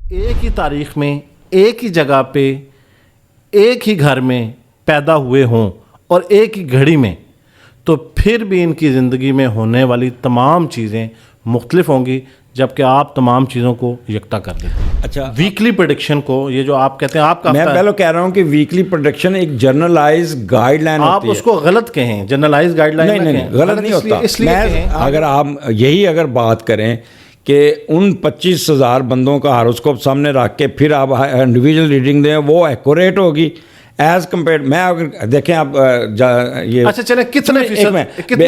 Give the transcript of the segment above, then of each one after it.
ایک ہی تاریخ میں ایک ہی جگہ پہ ایک ہی گھر میں پیدا ہوئے ہوں اور ایک ہی گھڑی میں، تو پھر بھی ان کی زندگی میں ہونے والی تمام چیزیں مختلف ہوں گی، جبکہ آپ تمام چیزوں کو یکتا کر دیتے ہیں۔ اچھا، ویکلی پریڈکشن کو، یہ جو آپ کہتے ہیں آپ کا، میں پہلے کہہ رہا ہوں کہ ویکلی پروڈکشن ایک جرنلائز گائیڈ لائن آپ ہوتی ہے۔ اس کو غلط کہیں، جنرلائز گائیڈ لائن نہیں، غلط نہیں ہوتا۔ اس لیے اگر آپ یہی اگر بات کریں کہ ان 25,000 بندوں کا ہاروسکوپ سامنے رکھ کے پھر آپ انڈیویجول ریڈنگ دیں، وہ ایکوریٹ ہوگی ایز کمپیئر۔ میں اگر دیکھیں آپ یہ، اچھا چلیں، کتنے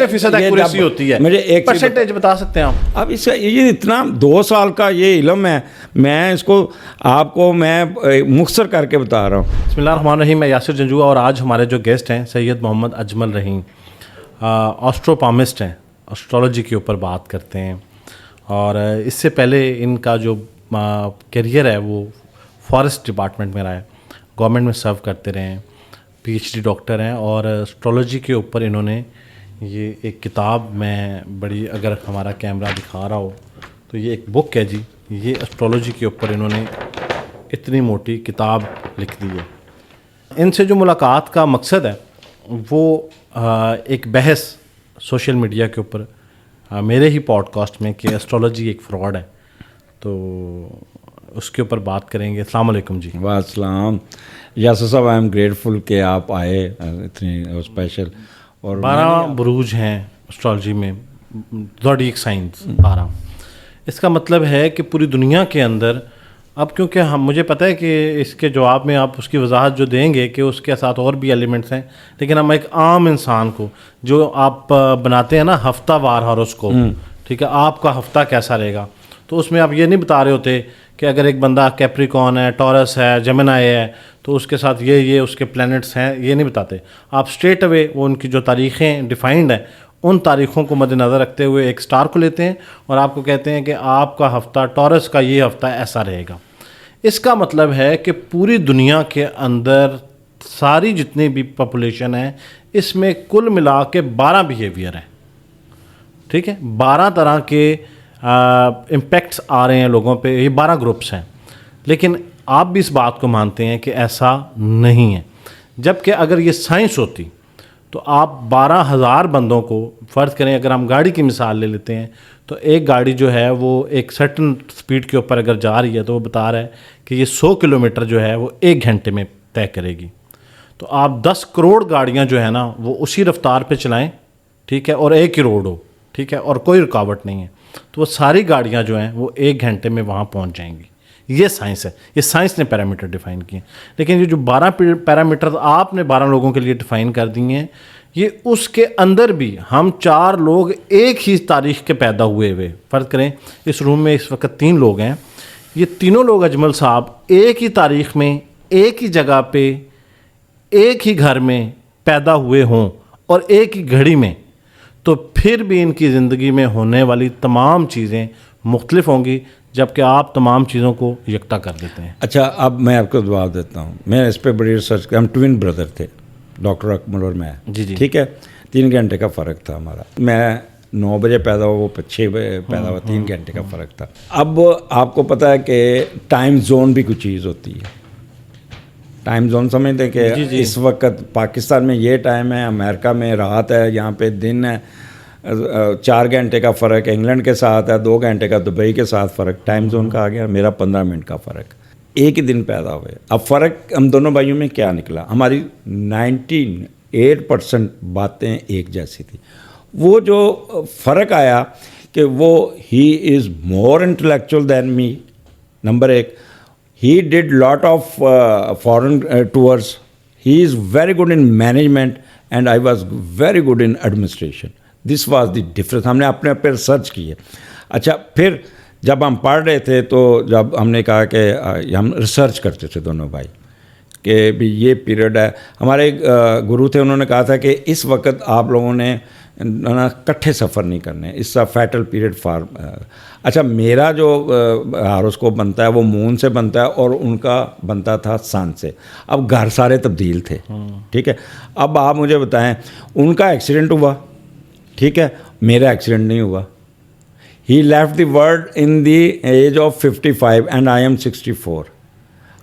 فیصد ایکوریسی ہوتی ہے، مجھے ایک پرسنٹیج بتا سکتے ہیں آپ؟ اب اس کا یہ اتنا 2 سال کا یہ علم ہے، میں اس کو آپ کو میں مختصر کر کے بتا رہا ہوں۔ بسم اللہ الرحمن الرحیم، میں یاسر جنجوعہ، اور آج ہمارے جو گیسٹ ہیں سید محمد اجمل رحیم، آسٹروپامسٹ ہیں، اسٹرالوجی کے اوپر بات کرتے ہیں، اور اس سے پہلے ان کا جو کیریئر ہے وہ فارسٹ ڈپارٹمنٹ میں رہا ہے، گورنمنٹ میں سرو کرتے رہے ہیں، پی ایچ ڈی ڈاکٹر ہیں، اور اسٹرالوجی کے اوپر انہوں نے یہ ایک کتاب، میں بڑی، اگر ہمارا کیمرہ دکھا رہا ہو تو یہ ایک بک ہے جی، یہ اسٹرالوجی کے اوپر انہوں نے اتنی موٹی کتاب لکھ دی ہے۔ ان سے جو ملاقات کا مقصد ہے وہ ایک بحث سوشل میڈیا کے اوپر، میرے ہی پوڈ کاسٹ میں، کہ اسٹرالوجی ایک فراڈ ہے، تو اس کے اوپر بات کریں گے۔ السلام علیکم جی۔ السلام یاسر صاحب، آئی ایم گریٹفل کہ آپ آئے اتنی اسپیشل۔ اور 12 بروج ہیں اسٹرالوجی میں، زوڈیک سائنس 12۔ اس کا مطلب ہے کہ پوری دنیا کے اندر، اب کیونکہ مجھے پتہ ہے کہ اس کے جواب میں آپ اس کی وضاحت جو دیں گے کہ اس کے ساتھ اور بھی ایلیمنٹس ہیں، لیکن ہم ایک عام انسان کو، جو آپ بناتے ہیں نا ہفتہ وار ہاروسکوپ، ٹھیک ہے، آپ کا ہفتہ کیسا رہے گا، تو اس میں آپ یہ نہیں بتا رہے ہوتے کہ اگر ایک بندہ کیپریکون ہے، ٹورس ہے، جیمنائی ہے، تو اس کے ساتھ یہ اس کے پلینٹس ہیں، یہ نہیں بتاتے آپ۔ اسٹریٹ اوے وہ ان کی جو تاریخیں ڈیفائنڈ ہیں، ان تاریخوں کو مد نظر رکھتے ہوئے ایک سٹار کو لیتے ہیں اور آپ کو کہتے ہیں کہ آپ کا ہفتہ، ٹورس کا یہ ہفتہ ایسا رہے گا۔ اس کا مطلب ہے کہ پوری دنیا کے اندر ساری جتنی بھی پاپولیشن ہے، اس میں کل ملا کے 12 بیہیویئر ہیں، ٹھیک ہے، 12 طرح کے امپیکٹس آ رہے ہیں لوگوں پہ، یہ 12 گروپس ہیں، لیکن آپ بھی اس بات کو مانتے ہیں کہ ایسا نہیں ہے، جبکہ اگر یہ سائنس ہوتی تو آپ 12,000 بندوں کو فرض کریں، اگر ہم گاڑی کی مثال لے لیتے ہیں، تو ایک گاڑی جو ہے وہ ایک سرٹن سپیڈ کے اوپر اگر جا رہی ہے تو وہ بتا رہا ہے کہ یہ 100 کلومیٹر جو ہے وہ 1 گھنٹے میں طے کرے گی، تو آپ 10 کروڑ گاڑیاں جو ہے نا وہ اسی رفتار پہ چلائیں، ٹھیک ہے، اور ایک ہی روڈ ہو، ٹھیک ہے، اور کوئی رکاوٹ نہیں ہے، تو وہ ساری گاڑیاں جو ہیں وہ 1 گھنٹے میں وہاں پہنچ جائیں گی۔ یہ سائنس ہے، یہ سائنس نے پیرامیٹر ڈیفائن کیے ہیں، لیکن یہ جو 12 پیرامیٹر آپ نے 12 لوگوں کے لیے ڈیفائن کر دیے ہیں، یہ اس کے اندر بھی ہم 4 لوگ ایک ہی تاریخ کے پیدا ہوئے فرض کریں اس روم میں اس وقت 3 لوگ ہیں، یہ تینوں لوگ اجمل صاحب ایک ہی تاریخ میں ایک ہی جگہ پہ ایک ہی گھر میں پیدا ہوئے ہوں اور ایک ہی گھڑی میں، تو پھر بھی ان کی زندگی میں ہونے والی تمام چیزیں مختلف ہوں گی، جبکہ آپ تمام چیزوں کو یکتا کر دیتے ہیں۔ اچھا، اب میں آپ کو جواب دیتا ہوں۔ میں اس پہ بڑی ریسرچ ہم ٹوین بردر تھے، ڈاکٹر اکمل اور میں، جی، ٹھیک ہے، 3 گھنٹے کا فرق تھا ہمارا۔ میں 9 بجے پیدا ہوا، وہ 6 بجے پیدا ہوا، 3 گھنٹے کا فرق تھا۔ اب آپ کو پتہ ہے کہ ٹائم زون بھی کچھ چیز ہوتی ہے، ٹائم زون سمجھتے کہ اس وقت پاکستان میں یہ ٹائم ہے، امریکہ میں رات ہے، یہاں پہ دن ہے، 4 گھنٹے کا فرق انگلینڈ کے ساتھ ہے، 2 گھنٹے کا دبئی کے ساتھ فرق، ٹائم زون کا آ گیا، میرا 15 منٹ کا فرق، ایک ہی دن پیدا ہوئے۔ اب فرق ہم دونوں بھائیوں میں کیا نکلا؟ ہماری 98% باتیں ایک جیسی تھی۔ وہ جو فرق آیا کہ وہ ہی is more intellectual than me, number 1، he did lot of foreign tours, he is very good in management and I was very good in administration. This was the difference. ہم نے اپنے پر ریسرچ کی ہے۔ اچھا، پھر جب ہم پڑھ رہے تھے تو جب ہم نے کہا کہ ہم ریسرچ کرتے تھے دونوں بھائی کہ بھی یہ پیریڈ ہے، ہمارے گرو تھے، انہوں نے کہا تھا کہ اس وقت آپ لوگوں نے کٹھے سفر نہیں کرنے، اس کا فیٹل پیریڈ فار۔ اچھا، میرا جو ہاروسکوپ بنتا ہے وہ مون سے بنتا ہے اور ان کا بنتا تھا سن سے۔ اب گھر سارے تبدیل تھے، ٹھیک ہے۔ اب آپ مجھے بتائیں، ان کا ایکسیڈنٹ ہوا، ٹھیک ہے، میرا ایکسیڈنٹ نہیں ہوا۔ He left the world in the age of 55 and I am 64.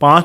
5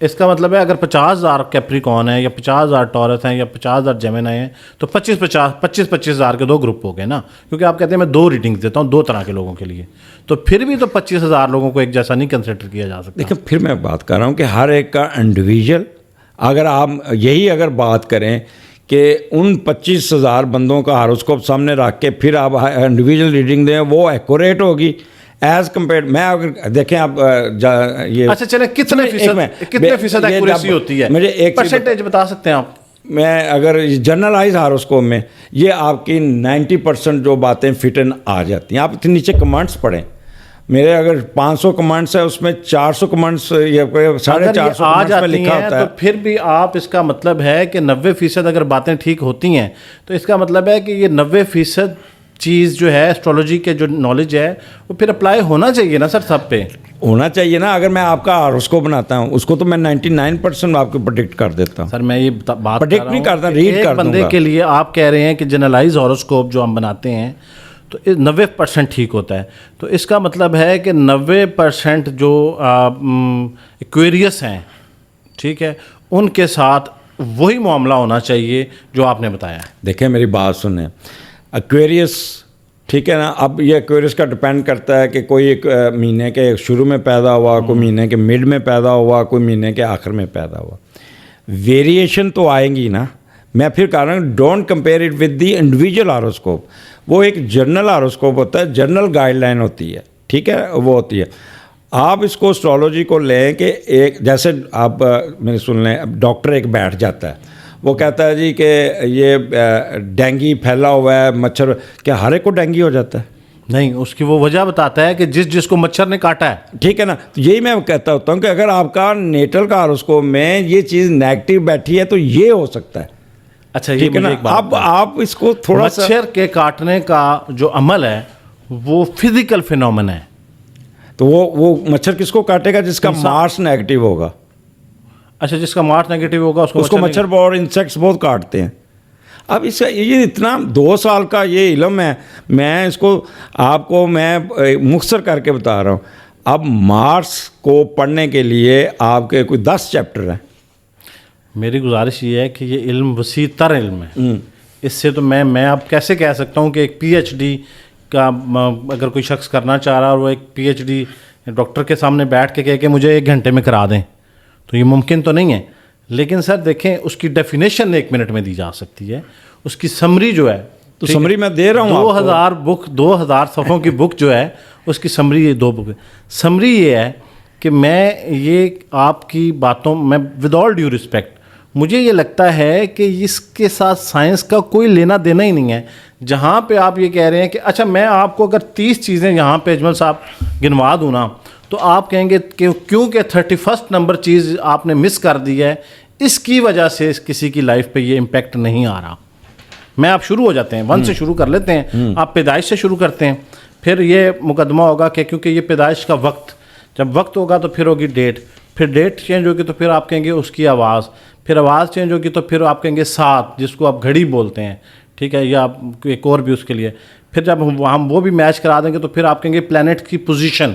اس کا مطلب ہے اگر 50,000 کیپریکون ہیں یا 50,000 ٹورس ہیں یا 50,000 جیمنائی ہیں تو 25,000 کے 2 گروپ ہو گئے نا, کیونکہ آپ کہتے ہیں میں 2 ریڈنگز دیتا ہوں 2 طرح کے لوگوں کے لیے, تو پھر بھی تو 25,000 لوگوں کو ایک جیسا نہیں کنسیڈر کیا جا سکتا. دیکھیں پھر میں بات کر رہا ہوں کہ ہر ایک کا انڈیویجول, اگر آپ یہی اگر بات کریں کہ ان 25,000 بندوں کا ہاروسکوپ سامنے رکھ کے پھر آپ انڈیویجول ریڈنگ دیں, وہ ایکوریٹ ہوگی ایز کمپیئر. میں اگر دیکھیں آپ یہ اچھا چلیں کتنے فیصد ایکوریسی ہوتی ہے, مجھے ایک پرسنٹیج بتا سکتے ہیں آپ؟ میں اگر جنرلائز ہاروسکوپ میں یہ آپ کی 90% جو باتیں فٹ ان آ جاتی ہیں. آپ اتنے نیچے کمنٹس پڑھیں, میرے اگر 500 کمنٹس ہیں اس میں 400 کمنٹس یا 450 آ جاتی ہیں تو پھر بھی آپ اس کا مطلب ہے کہ 90% اگر باتیں ٹھیک ہوتی ہیں تو اس کا مطلب ہے کہ یہ 90% چیز جو ہے اسٹرالوجی کے جو نالج ہے وہ پھر اپلائی ہونا چاہیے نا سر, سب پہ ہونا چاہیے نا. اگر میں آپ کا ہاروسکوپ بناتا ہوں اس کو تو میں 99% آپ کو پروڈکٹ کر دیتا ہوں. سر میں یہ بات پروڈکٹ نہیں کرتا, ریڈ کر دوں گا. بندے کے لیے آپ کہہ رہے ہیں کہ جنرلائز ہاروسکوپ جو ہم بناتے ہیں تو 90% ٹھیک ہوتا ہے, تو اس کا مطلب ہے کہ 90% جو ایکویریس ہیں, ٹھیک ہے, ان کے ساتھ وہی معاملہ ہونا چاہیے جو آپ نے بتایا ہے. دیکھیں میری بات سنیں, ایکویریس ٹھیک ہے نا, اب یہ ایکویریس کا ڈپینڈ کرتا ہے کہ کوئی ایک مہینے کے شروع میں پیدا ہوا, کوئی مہینے کے مڈ میں پیدا ہوا, کوئی مہینے کے آخر میں پیدا ہوا. ویریشن تو آئیں گی نا. میں پھر کہہ رہا ہوں don't compare it with the individual horoscope. وہ ایک جنرل ہاروسکوپ ہوتا ہے, جنرل گائیڈ لائن ہوتی ہے, ٹھیک ہے, وہ ہوتی ہے. آپ اس کو اسٹرالوجی کو لیں کہ ایک جیسے آپ میرے سن لیں, اب ڈاکٹر ایک بیٹھ جاتا ہے, وہ کہتا ہے جی کہ یہ ڈینگی پھیلا ہوا ہے مچھر, کیا ہر ایک کو ڈینگی ہو جاتا ہے؟ نہیں, اس کی وہ وجہ بتاتا ہے کہ جس کو مچھر نے کاٹا ہے, ٹھیک ہے نا. یہی میں کہتا ہوتا ہوں کہ اگر آپ کا نیٹل کا ہاروسکوپ میں یہ چیز نیگیٹو بیٹھی ہے تو یہ ہو سکتا ہے. اچھا یہ مجھے ایک بات, اب آپ اس کو تھوڑا سا, مچھر کے کاٹنے کا جو عمل ہے وہ فزیکل فینومین ہے, تو وہ مچھر کس کو کاٹے گا؟ جس کا مارس نیگیٹو ہوگا. اچھا جس کا مارس نیگیٹو ہوگا اس کو مچھر اور انسیکٹس بہت کاٹتے ہیں. اب اس کا یہ اتنا 2 سال کا یہ علم ہے, میں اس کو آپ کو میں مختصر کر کے بتا رہا ہوں. اب مارس کو پڑھنے کے لیے آپ کے کوئی 10 چیپٹر ہیں. میری گزارش یہ ہے کہ یہ علم وسیع تر علم ہے. اس سے تو میں اب کیسے کہہ سکتا ہوں کہ ایک PhD کا اگر کوئی شخص کرنا چاہ رہا اور وہ ایک PhD ڈاکٹر کے سامنے بیٹھ کے کہے کہ مجھے 1 گھنٹے میں کرا دیں, تو یہ ممکن تو نہیں ہے. لیکن سر دیکھیں اس کی ڈیفینیشن 1 منٹ میں دی جا سکتی ہے. اس کی سمری جو ہے, تو سمری میں دے رہا ہوں 2000 صفحوں کی بک جو ہے اس کی سمری 2 بک. سمری یہ ہے کہ میں یہ آپ کی باتوں میں ود آل ڈیو رسپیکٹ مجھے یہ لگتا ہے کہ اس کے ساتھ سائنس کا کوئی لینا دینا ہی نہیں ہے. جہاں پہ آپ یہ کہہ رہے ہیں کہ اچھا میں آپ کو اگر 30 چیزیں یہاں پہ اجمل صاحب گنوا دوں نا تو آپ کہیں گے کہ کیونکہ 31 نمبر چیز آپ نے مس کر دی ہے, اس کی وجہ سے کسی کی لائف پہ یہ امپیکٹ نہیں آ رہا. میں آپ شروع ہو جاتے ہیں 1 سے شروع کر لیتے ہیں, آپ پیدائش سے شروع کرتے ہیں, پھر یہ مقدمہ ہوگا کہ کیونکہ یہ پیدائش کا وقت, جب وقت ہوگا تو پھر ہوگی ڈیٹ, پھر ڈیٹ چینج ہوگی تو پھر آپ کہیں گے اس کی آواز, پھر آواز چینج ہوگی تو پھر آپ کہیں گے 7 جس کو آپ گھڑی بولتے ہیں, ٹھیک ہے, یا ایک اور بھی اس کے لیے. پھر جب ہم وہ بھی میچ کرا دیں گے تو پھر آپ کہیں گے پلانٹ کی پوزیشن,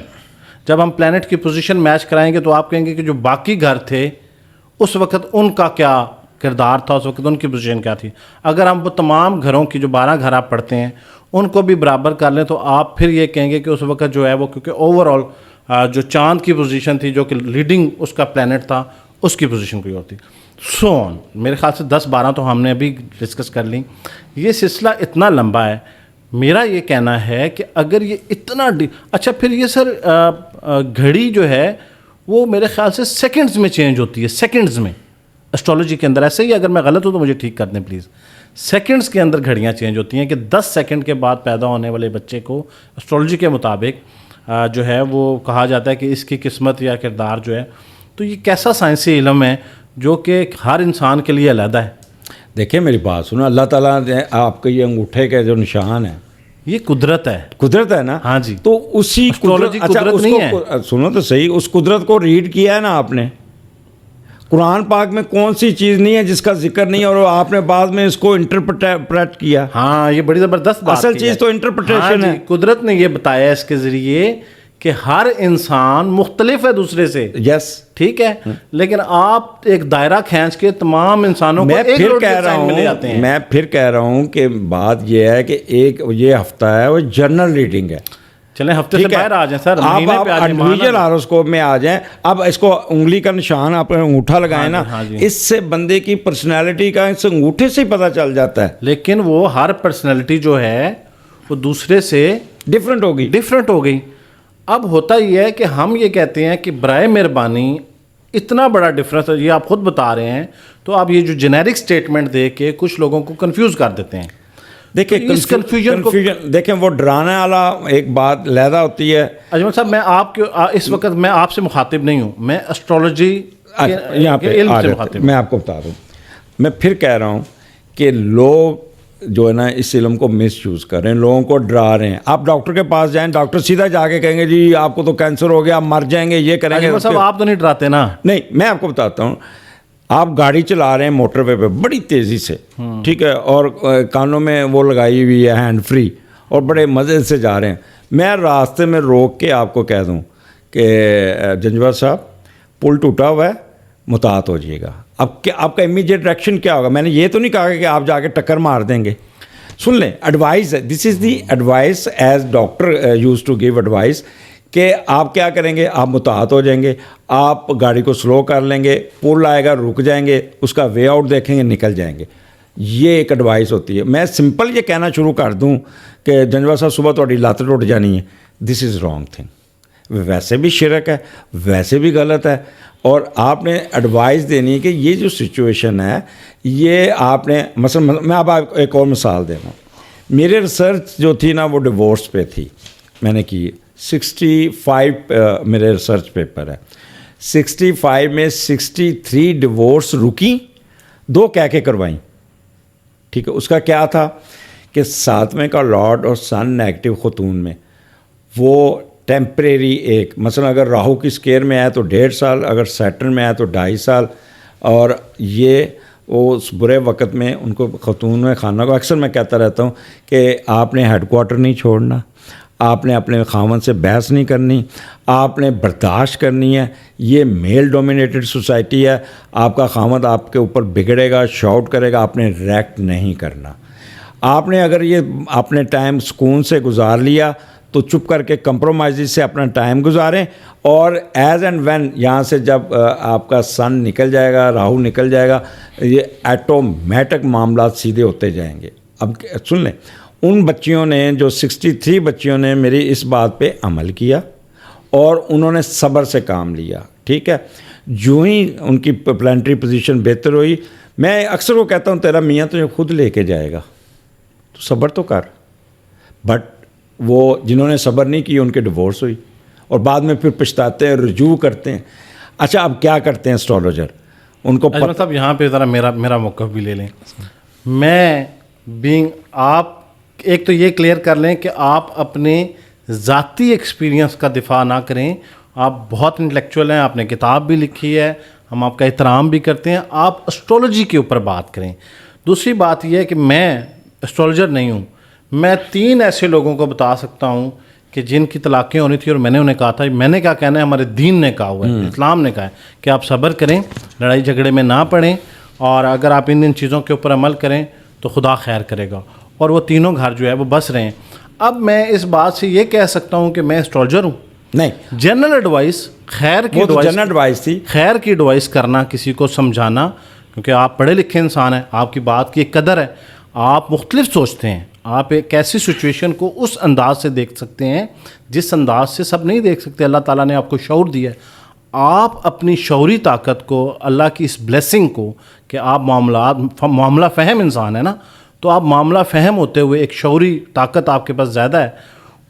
جب ہم پلانٹ کی پوزیشن میچ کرائیں گے تو آپ کہیں گے کہ جو باقی گھر تھے اس وقت ان کا کیا کردار تھا, اس وقت ان کی پوزیشن کیا تھی. اگر ہم وہ تمام گھروں کی جو 12 گھر آپ پڑھتے ہیں ان کو بھی برابر کر لیں تو آپ پھر یہ کہیں گے کہ اس وقت جو ہے وہ کیونکہ اوور آل جو چاند کی پوزیشن تھی جو کہ لیڈنگ اس کا پلانٹ تھا اس کی پوزیشن کوئی ہوتی. سو آن, میرے خیال سے 10-12 تو ہم نے ابھی ڈسکس کر لیں. یہ سلسلہ اتنا لمبا ہے, میرا یہ کہنا ہے کہ اگر یہ اتنا اچھا پھر یہ سر گھڑی جو ہے وہ میرے خیال سے سیکنڈز میں چینج ہوتی ہے, سیکنڈز میں اسٹرالوجی کے اندر. ایسے ہی اگر میں غلط ہوں تو مجھے ٹھیک کر دیں پلیز. سیکنڈز کے اندر گھڑیاں چینج ہوتی ہیں کہ 10 سیکنڈ کے بعد پیدا ہونے والے بچے کو اسٹرالوجی کے مطابق جو ہے وہ کہا جاتا ہے کہ اس کی قسمت یا کردار جو ہے. تو یہ کیسا سائنسی علم ہے جو کہ ہر انسان کے لیے علیحدہ ہے. دیکھیں میری بات سنو, اللہ تعالیٰ نے آپ کے یہ انگوٹھے کے جو نشان ہے یہ قدرت ہے, قدرت ہے نا. ہاں جی, تو اسی قدرت نہیں ہے, سنو تو صحیح, اس قدرت کو ریڈ کیا ہے نا آپ نے. قرآن پاک میں کون سی چیز نہیں ہے جس کا ذکر نہیں ہے اور آپ نے بعد میں اس کو انٹرپریٹ کیا. ہاں یہ بڑی زبردست بات, اصل چیز تو انٹرپریٹیشن ہے. قدرت نے یہ بتایا اس کے ذریعے کہ ہر انسان مختلف ہے دوسرے سے, یس, ٹھیک ہے, لیکن آپ ایک دائرہ کھینچ کے تمام انسانوں کو ایک روڈ کے سائن میں لے آتے ہیں. میں پھر کہہ رہا ہوں کہ بات یہ ہے کہ ایک یہ ہفتہ ہے وہ جنرل ریڈنگ ہے. چلیں ہفتے سے باہر آ جائیں سر, آپ انڈیویجل ہاروسکوپ میں آ جائیں. اب اس کو انگلی کا نشان آپ انگوٹھا لگائیں نا, اس سے بندے کی پرسنالٹی کا اس انگوٹھے سے ہی پتہ چل جاتا ہے. لیکن وہ ہر پرسنالٹی جو ہے وہ دوسرے سے ڈفرینٹ ہو گئی. اب ہوتا یہ ہے کہ ہم یہ کہتے ہیں کہ برائے مہربانی اتنا بڑا ڈفرینس ہے, یہ آپ خود بتا رہے ہیں, تو آپ یہ جو جنیرک سٹیٹمنٹ دے کے کچھ لوگوں کو کنفیوز کر دیتے ہیں. دیکھیں اس کنفیوژن دیکھیں وہ ڈرانے والا ایک بات علیحدہ ہوتی ہے. اجمل صاحب, میں آپ کے اس وقت میں آپ سے مخاطب نہیں ہوں, میں اسٹرالوجی یہاں پہ علم سے مخاطب. میں آپ کو بتا دوں, میں پھر کہہ رہا ہوں کہ لوگ جو ہے نا اس علم کو مس یوز کر رہے ہیں, لوگوں کو ڈرا رہے ہیں. آپ ڈاکٹر کے پاس جائیں, ڈاکٹر سیدھا جا کے کہیں گے جی آپ کو تو کینسر ہو گیا, آپ مر جائیں گے, یہ کریں گے. صاحب آپ تو نہیں ڈراتے نا. نہیں, میں آپ کو بتاتا ہوں, آپ گاڑی چلا رہے ہیں موٹر وے پہ بڑی تیزی سے, ٹھیک ہے, اور کانوں میں وہ لگائی ہوئی ہے ہینڈ فری, اور بڑے مزے سے جا رہے ہیں. میں راستے میں روک کے آپ کو کہہ دوں کہ جنجوا صاحب پل ٹوٹا ہوا ہے, محتاط ہو جائیے گا. اب کیا آپ کا امیجیٹ ریئیکشن کیا ہوگا؟ میں نے یہ تو نہیں کہا کہ آپ جا کے ٹکر مار دیں گے. سن لیں, ایڈوائز ہے, this is the advice as doctor use to give advice, کہ آپ کیا کریں گے, آپ محتاط ہو جائیں گے, آپ گاڑی کو سلو کر لیں گے, پل آئے گا رک جائیں گے, اس کا وے آؤٹ دیکھیں گے, نکل جائیں گے. یہ ایک ایڈوائس ہوتی ہے. میں سمپل یہ کہنا شروع کر دوں کہ جنجوا صاحب صبح تھوڑی لت ٹوٹ جانی ہے, دس از رانگ تھنگ. ویسے بھی شرک ہے, ویسے بھی غلط ہے, اور آپ نے ایڈوائس دینی ہے کہ یہ جو سچویشن ہے یہ آپ نے مثلا, میں اب آپ ایک اور مثال دے رہا ہوں. میرے ریسرچ جو تھی نا وہ ڈیورس پہ تھی, میں نے کی 65 میرے ریسرچ پیپر ہے. 65 میں 63 ڈیورس رکی, 2 کہہ کے کروائیں, ٹھیک ہے. اس کا کیا تھا کہ 7ویں کا لارڈ اور سن نیگیٹو خاتون میں وہ ٹیمپریری, ایک مثلا اگر راہو کی اسکیئر میں آئے تو 1.5 سال, اگر سیٹرن میں آئے تو 2.5 سال, اور یہ وہ اس برے وقت میں ان کو خاتون میں خانہ کو اکثر میں کہتا رہتا ہوں کہ آپ نے ہیڈ کوارٹر نہیں چھوڑنا, آپ نے اپنے خاوند سے بحث نہیں کرنی, آپ نے برداشت کرنی ہے. یہ میل ڈومینیٹڈ سوسائٹی ہے, آپ کا خاوند آپ کے اوپر بگڑے گا, شاؤٹ کرے گا, آپ نے ریئیکٹ نہیں کرنا. آپ نے اگر یہ اپنے ٹائم سکون سے گزار لیا تو چپ کر کے کمپرومائز سے اپنا ٹائم گزاریں, اور ایز اینڈ وین یہاں سے جب آپ کا سن نکل جائے گا, راہو نکل جائے گا, یہ ایٹومیٹک معاملات سیدھے ہوتے جائیں گے. اب سن لیں, ان بچیوں نے جو 63 بچیوں نے میری اس بات پہ عمل کیا اور انہوں نے صبر سے کام لیا, ٹھیک ہے. جو ہی ان کی پلانٹری پوزیشن بہتر ہوئی, میں اکثر وہ کہتا ہوں تیرا میاں تجھے خود لے کے جائے گا, تو صبر تو کر. بٹ وہ جنہوں نے صبر نہیں کی ان کے ڈیورس ہوئی, اور بعد میں پھر پچھتاتے ہیں, رجوع کرتے ہیں. اچھا اب کیا کرتے ہیں اسٹرالوجر, ان کو صاحب یہاں پہ ذرا میرا موقف بھی لے لیں. میں بینگ آپ ایک تو یہ کلیئر کر لیں کہ آپ اپنے ذاتی ایکسپیرینس کا دفاع نہ کریں. آپ بہت انٹلیکچوئل ہیں, آپ نے کتاب بھی لکھی ہے, ہم آپ کا احترام بھی کرتے ہیں. آپ اسٹرالوجی کے اوپر بات کریں. دوسری بات یہ ہے کہ میں اسٹرالوجر نہیں ہوں. میں 3 ایسے لوگوں کو بتا سکتا ہوں کہ جن کی طلاقیں ہونی تھی اور میں نے انہیں کہا تھا, میں نے کیا کہنا ہے, ہمارے دین نے کہا ہوا ہے, اسلام نے کہا ہے کہ آپ صبر کریں, لڑائی جھگڑے میں نہ پڑیں, اور اگر آپ ان چیزوں کے اوپر عمل کریں تو خدا خیر کرے گا. اور وہ تینوں گھر جو ہے وہ بس رہے ہیں. اب میں اس بات سے یہ کہہ سکتا ہوں کہ میں اسٹرالوجر ہوں نہیں. جنرل ایڈوائس, خیر کی ایڈوائس تھی, خیر کی ایڈوائس کرنا, کسی کو سمجھانا, کیونکہ آپ پڑھے لکھے انسان ہیں, آپ کی بات کی ایک قدر ہے, آپ مختلف سوچتے ہیں, آپ ایک ایسی سچویشن کو اس انداز سے دیکھ سکتے ہیں جس انداز سے سب نہیں دیکھ سکتے. اللہ تعالیٰ نے آپ کو شعور دیا ہے. آپ اپنی شعوری طاقت کو, اللہ کی اس بلیسنگ کو, کہ آپ معاملہ فہم انسان ہے نا, تو آپ معاملہ فہم ہوتے ہوئے ایک شعوری طاقت آپ کے پاس زیادہ ہے,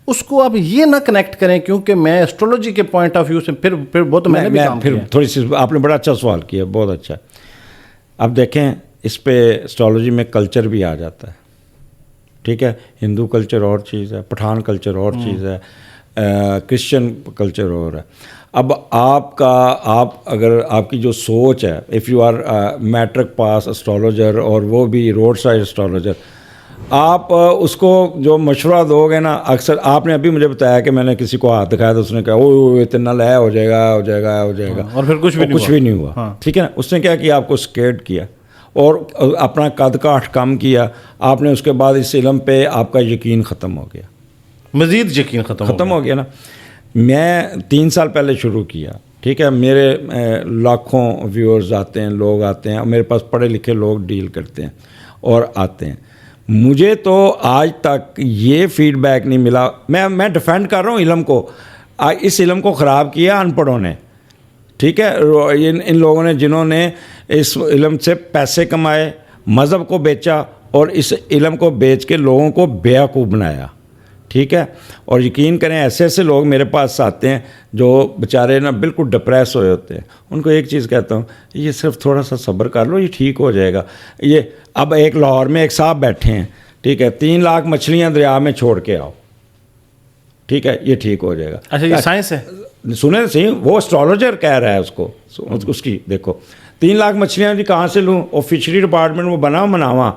اس کو آپ یہ نہ کنیکٹ کریں کیونکہ میں ایسٹرولوجی کے پوائنٹ آف ویو سے پھر وہ تو میں نے بھی کام کیا. تھوڑی سی آپ نے بڑا اچھا سوال کیا, بہت اچھا. اب دیکھیں اس پہ ایسٹرولوجی میں کلچر بھی آ جاتا ہے, ٹھیک ہے. ہندو کلچر اور چیز ہے, پٹھان کلچر اور چیز ہے, کرسچن کلچر اور ہے. اب آپ اگر آپ کی جو سوچ ہے, if you are matric pass astrologer اور وہ بھی روڈ سائڈ اسٹرالوجر, آپ اس کو جو مشورہ دو گے نا، اکثر آپ نے ابھی مجھے بتایا کہ میں نے کسی کو ہاتھ دکھایا تو اس نے کہا او اتنا لے ہو جائے گا ہو جائے گا ہو جائے گا، اور پھر کچھ بھی نہیں ہوا. ٹھیک ہے نا. اس نے کیا کیا؟ آپ کو اسکیئرڈ کیا اور اپنا قد کاٹھ کم کیا. آپ نے اس کے بعد اس علم پہ آپ کا یقین ختم ہو گیا، مزید یقین ختم ہو گیا نا. میں 3 سال پہلے شروع کیا. ٹھیک ہے. میرے لاکھوں ویورز آتے ہیں، لوگ آتے ہیں، میرے پاس پڑھے لکھے لوگ ڈیل کرتے ہیں اور آتے ہیں. مجھے تو آج تک یہ فیڈ بیک نہیں ملا. میں ڈیفینڈ کر رہا ہوں علم کو. اس علم کو خراب کیا ان پڑھوں نے. ٹھیک ہے. ان لوگوں نے جنہوں نے اس علم سے پیسے کمائے، مذہب کو بیچا اور اس علم کو بیچ کے لوگوں کو بیوقوف بنایا. ٹھیک ہے. اور یقین کریں ایسے ایسے لوگ میرے پاس آتے ہیں جو بیچارے نا بالکل ڈپریس ہوئے ہوتے ہیں. ان کو ایک چیز کہتا ہوں، یہ صرف تھوڑا سا صبر کر لو، یہ ٹھیک ہو جائے گا. یہ اب ایک لاہور میں ایک صاحب بیٹھے ہیں، ٹھیک ہے، 3 لاکھ مچھلیاں دریا میں چھوڑ کے آؤ. ٹھیک ہے. یہ ٹھیک ہو جائے گا. اچھا یہ سائنس ہے. سنیں صحیح، وہ اسٹرالوجر کہہ رہا ہے اس کو. اس کی دیکھو 3 لاکھ مچھلیاں جی کہاں سے لوں؟ اور فشری ڈپارٹمنٹ وہ بنا مناواں،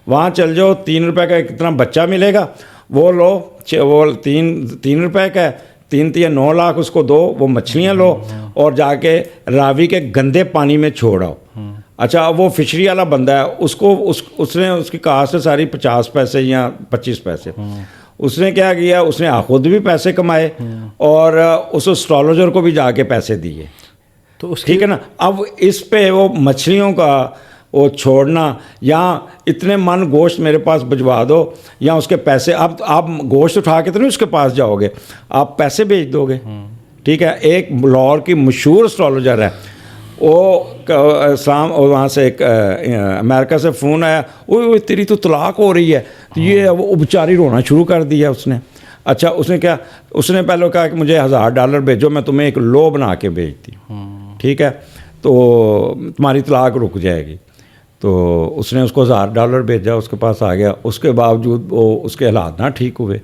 وہاں چل جاؤ، 3 روپے کا کتنا بچہ ملے گا وہ لو. وہ 3 روپے کا ہے، 3 9 لاکھ اس کو دو، وہ مچھلیاں لو اور جا کے راوی کے گندے پانی میں چھوڑ آؤ. اچھا وہ فشری والا بندہ ہے، اس نے اس کی کاسٹ ہے ساری 50 پیسے یا 25 پیسے. اس نے کیا کیا؟ اس نے خود بھی پیسے کمائے اور اس اسٹرالوجر کو بھی جا کے پیسے دیے. تو ٹھیک ہے نا. اب اس پہ وہ مچھلیوں کا وہ چھوڑنا، یا اتنے من گوشت میرے پاس بھجوا دو، یا اس کے پیسے آپ گوشت اٹھا کے تو نہیں اس کے پاس جاؤ گے، آپ پیسے بھیج دو گے. ٹھیک ہے. ایک لاہور کی مشہور اسٹرالوجر ہے، وہ اسلام، وہاں سے ایک امریکہ سے فون آیا، وہ تیری تو طلاق ہو رہی ہے. یہ وہ بیچاری رونا شروع کر دیا اس نے. اچھا اس نے کیا؟ اس نے پہلے کہا کہ مجھے $1000 بھیجو، میں تمہیں ایک لو بنا کے بھیجتی ہوں. ٹھیک ہے. تو تمہاری طلاق رک جائے گی. تو اس نے اس کو $1000 بھیجا، اس کے پاس آ گیا. اس کے باوجود وہ اس کے حالات نہ ٹھیک ہوئے.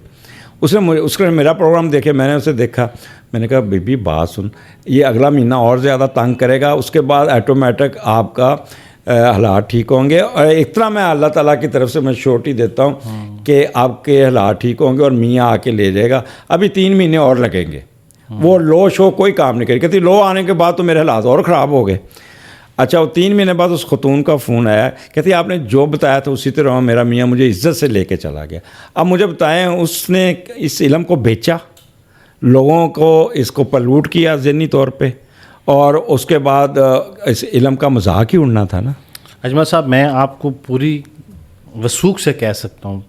اس نے میرا پروگرام دیکھے، میں نے اسے دیکھا، میں نے کہا بی بی بات سن، یہ اگلا مہینہ اور زیادہ تنگ کرے گا، اس کے بعد آٹومیٹک آپ کا حالات ٹھیک ہوں گے. اور اتنا میں اللہ تعالیٰ کی طرف سے میں شورٹی دیتا ہوں کہ آپ کے حالات ٹھیک ہوں گے اور میاں آ کے لے جائے گا. ابھی 3 مہینے اور لگیں گے. وہ لو شو کوئی کام نہیں کرے. کہتی لو آنے کے بعد تو میرے حالات اور خراب ہو گئے. اچھا وہ 3 مہینے بعد اس خاتون کا فون آیا، کہتی آپ نے جو بتایا تھا اسی طرح میرا میاں مجھے عزت سے لے کے چلا گیا. اب مجھے بتائیں، اس نے اس علم کو بیچا، لوگوں کو اس کو پلوٹ کیا ذہنی طور پہ، اور اس کے بعد اس علم کا مذاق ہی اڑنا تھا نا. اجمل صاحب میں آپ کو پوری وثوق سے کہہ سکتا ہوں،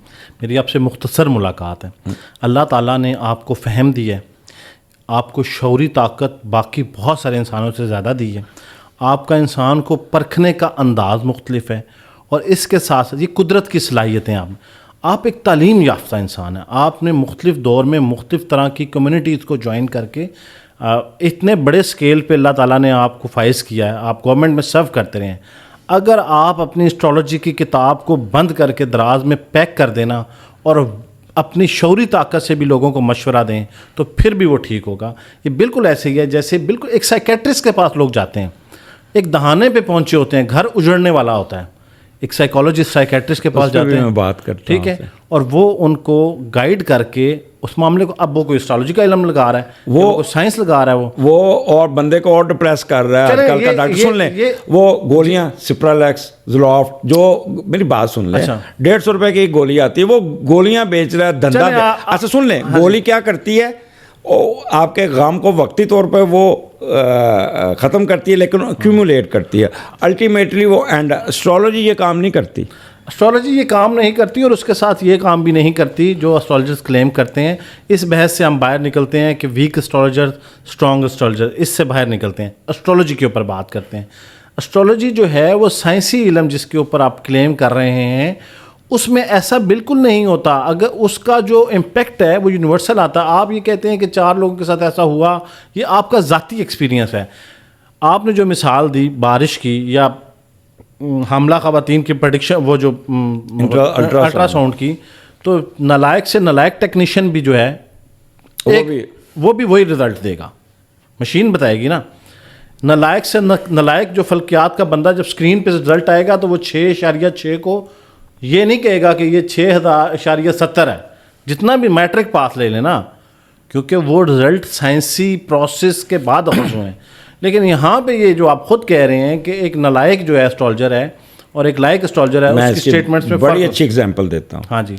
میری آپ سے مختصر ملاقات ہے. اللہ تعالیٰ نے آپ کو فہم دی ہے، آپ کو شعوری طاقت باقی بہت سارے انسانوں سے زیادہ دی ہے. آپ کا انسان کو پرکھنے کا انداز مختلف ہے، اور اس کے ساتھ ساتھ یہ قدرت کی صلاحیتیں آپ ایک تعلیم یافتہ انسان ہیں. آپ نے مختلف دور میں مختلف طرح کی کمیونٹیز کو جوائن کر کے اتنے بڑے سکیل پہ اللہ تعالیٰ نے آپ کو فائز کیا ہے. آپ گورنمنٹ میں سرو کرتے رہے ہیں. اگر آپ اپنی اسٹرالوجی کی کتاب کو بند کر کے دراز میں پیک کر دینا اور اپنی شعوری طاقت سے بھی لوگوں کو مشورہ دیں تو پھر بھی وہ ٹھیک ہوگا. یہ بالکل ایسے ہی ہے جیسے بالکل ایک سائیکیٹرسٹ کے پاس لوگ جاتے ہیں، ایک دہانے پہ پہنچے ہوتے ہیں، گھر اجڑنے والا ہوتا ہے، ایک سائیکالوجسٹ سائیکیٹرسٹ کے پاس جاتے ہیں، بات کرتا ٹھیک ہے، اور وہ ان کو گائیڈ کر کے اس معاملے کو، اب وہ کوئی اسٹرالوجی کا علم لگا رہا ہے، وہ سائنس لگا رہا ہے، وہ اور بندے کو اور ڈپریس کر رہا ہے. آج کل کا ڈاکٹر سن لیں، وہ گولیاں سپرالیکس، زلافٹ، جو میری بات سن لیں، 150 روپے کی گولی آتی ہے، وہ گولیاں بیچ رہا ہے، دھندا. اچھا سن لیں، گولی کیا کرتی ہے؟ آپ کے غم کو وقتی طور پہ وہ ختم کرتی ہے، لیکن ایکیومولیٹ کرتی ہے الٹیمیٹلی وہ اینڈ. اسٹرالوجی یہ کام نہیں کرتی. اسٹرالوجی یہ کام نہیں کرتی، اور اس کے ساتھ یہ کام بھی نہیں کرتی جو اسٹرالوجرز کلیم کرتے ہیں. اس بحث سے ہم باہر نکلتے ہیں کہ ویک اسٹرالوجر، اسٹرانگ اسٹرالوجر، اس سے باہر نکلتے ہیں. اسٹرالوجی کے اوپر بات کرتے ہیں. اسٹرالوجی جو ہے وہ سائنسی علم جس کے اوپر آپ کلیم کر رہے ہیں، اس میں ایسا بالکل نہیں ہوتا. اگر اس کا جو امپیکٹ ہے وہ یونیورسل آتا. آپ یہ کہتے ہیں کہ 4 لوگوں کے ساتھ ایسا ہوا، یہ آپ کا ذاتی ایکسپیرینس ہے. آپ نے جو مثال دی بارش کی یا حاملہ خواتین کی پریڈکشن، وہ جو الٹرا ساؤنڈ کی، تو نالائق سے نالائق ٹیکنیشین بھی جو ہے وہ بھی وہی رزلٹ دے گا. مشین بتائے گی نا. نالائق سے نالائق جو فلکیات کا بندہ جب اسکرین پہ رزلٹ آئے گا تو وہ 6.6 کو یہ نہیں کہے گا کہ یہ 6,70 ہے، جتنا بھی میٹرک پاس لے لینا، کیونکہ وہ رزلٹ سائنسی پروسیس کے بعد ہوئے ہیں. لیکن یہاں پہ یہ جو آپ خود کہہ رہے ہیں کہ ایک نالائق جو ہے اسٹرالجر ہے اور ایک لائق اسٹرالجر ہے، اس کی اسٹیٹمنٹس میں بڑی اچھی اگزامپل دیتا ہوں. ہاں جی،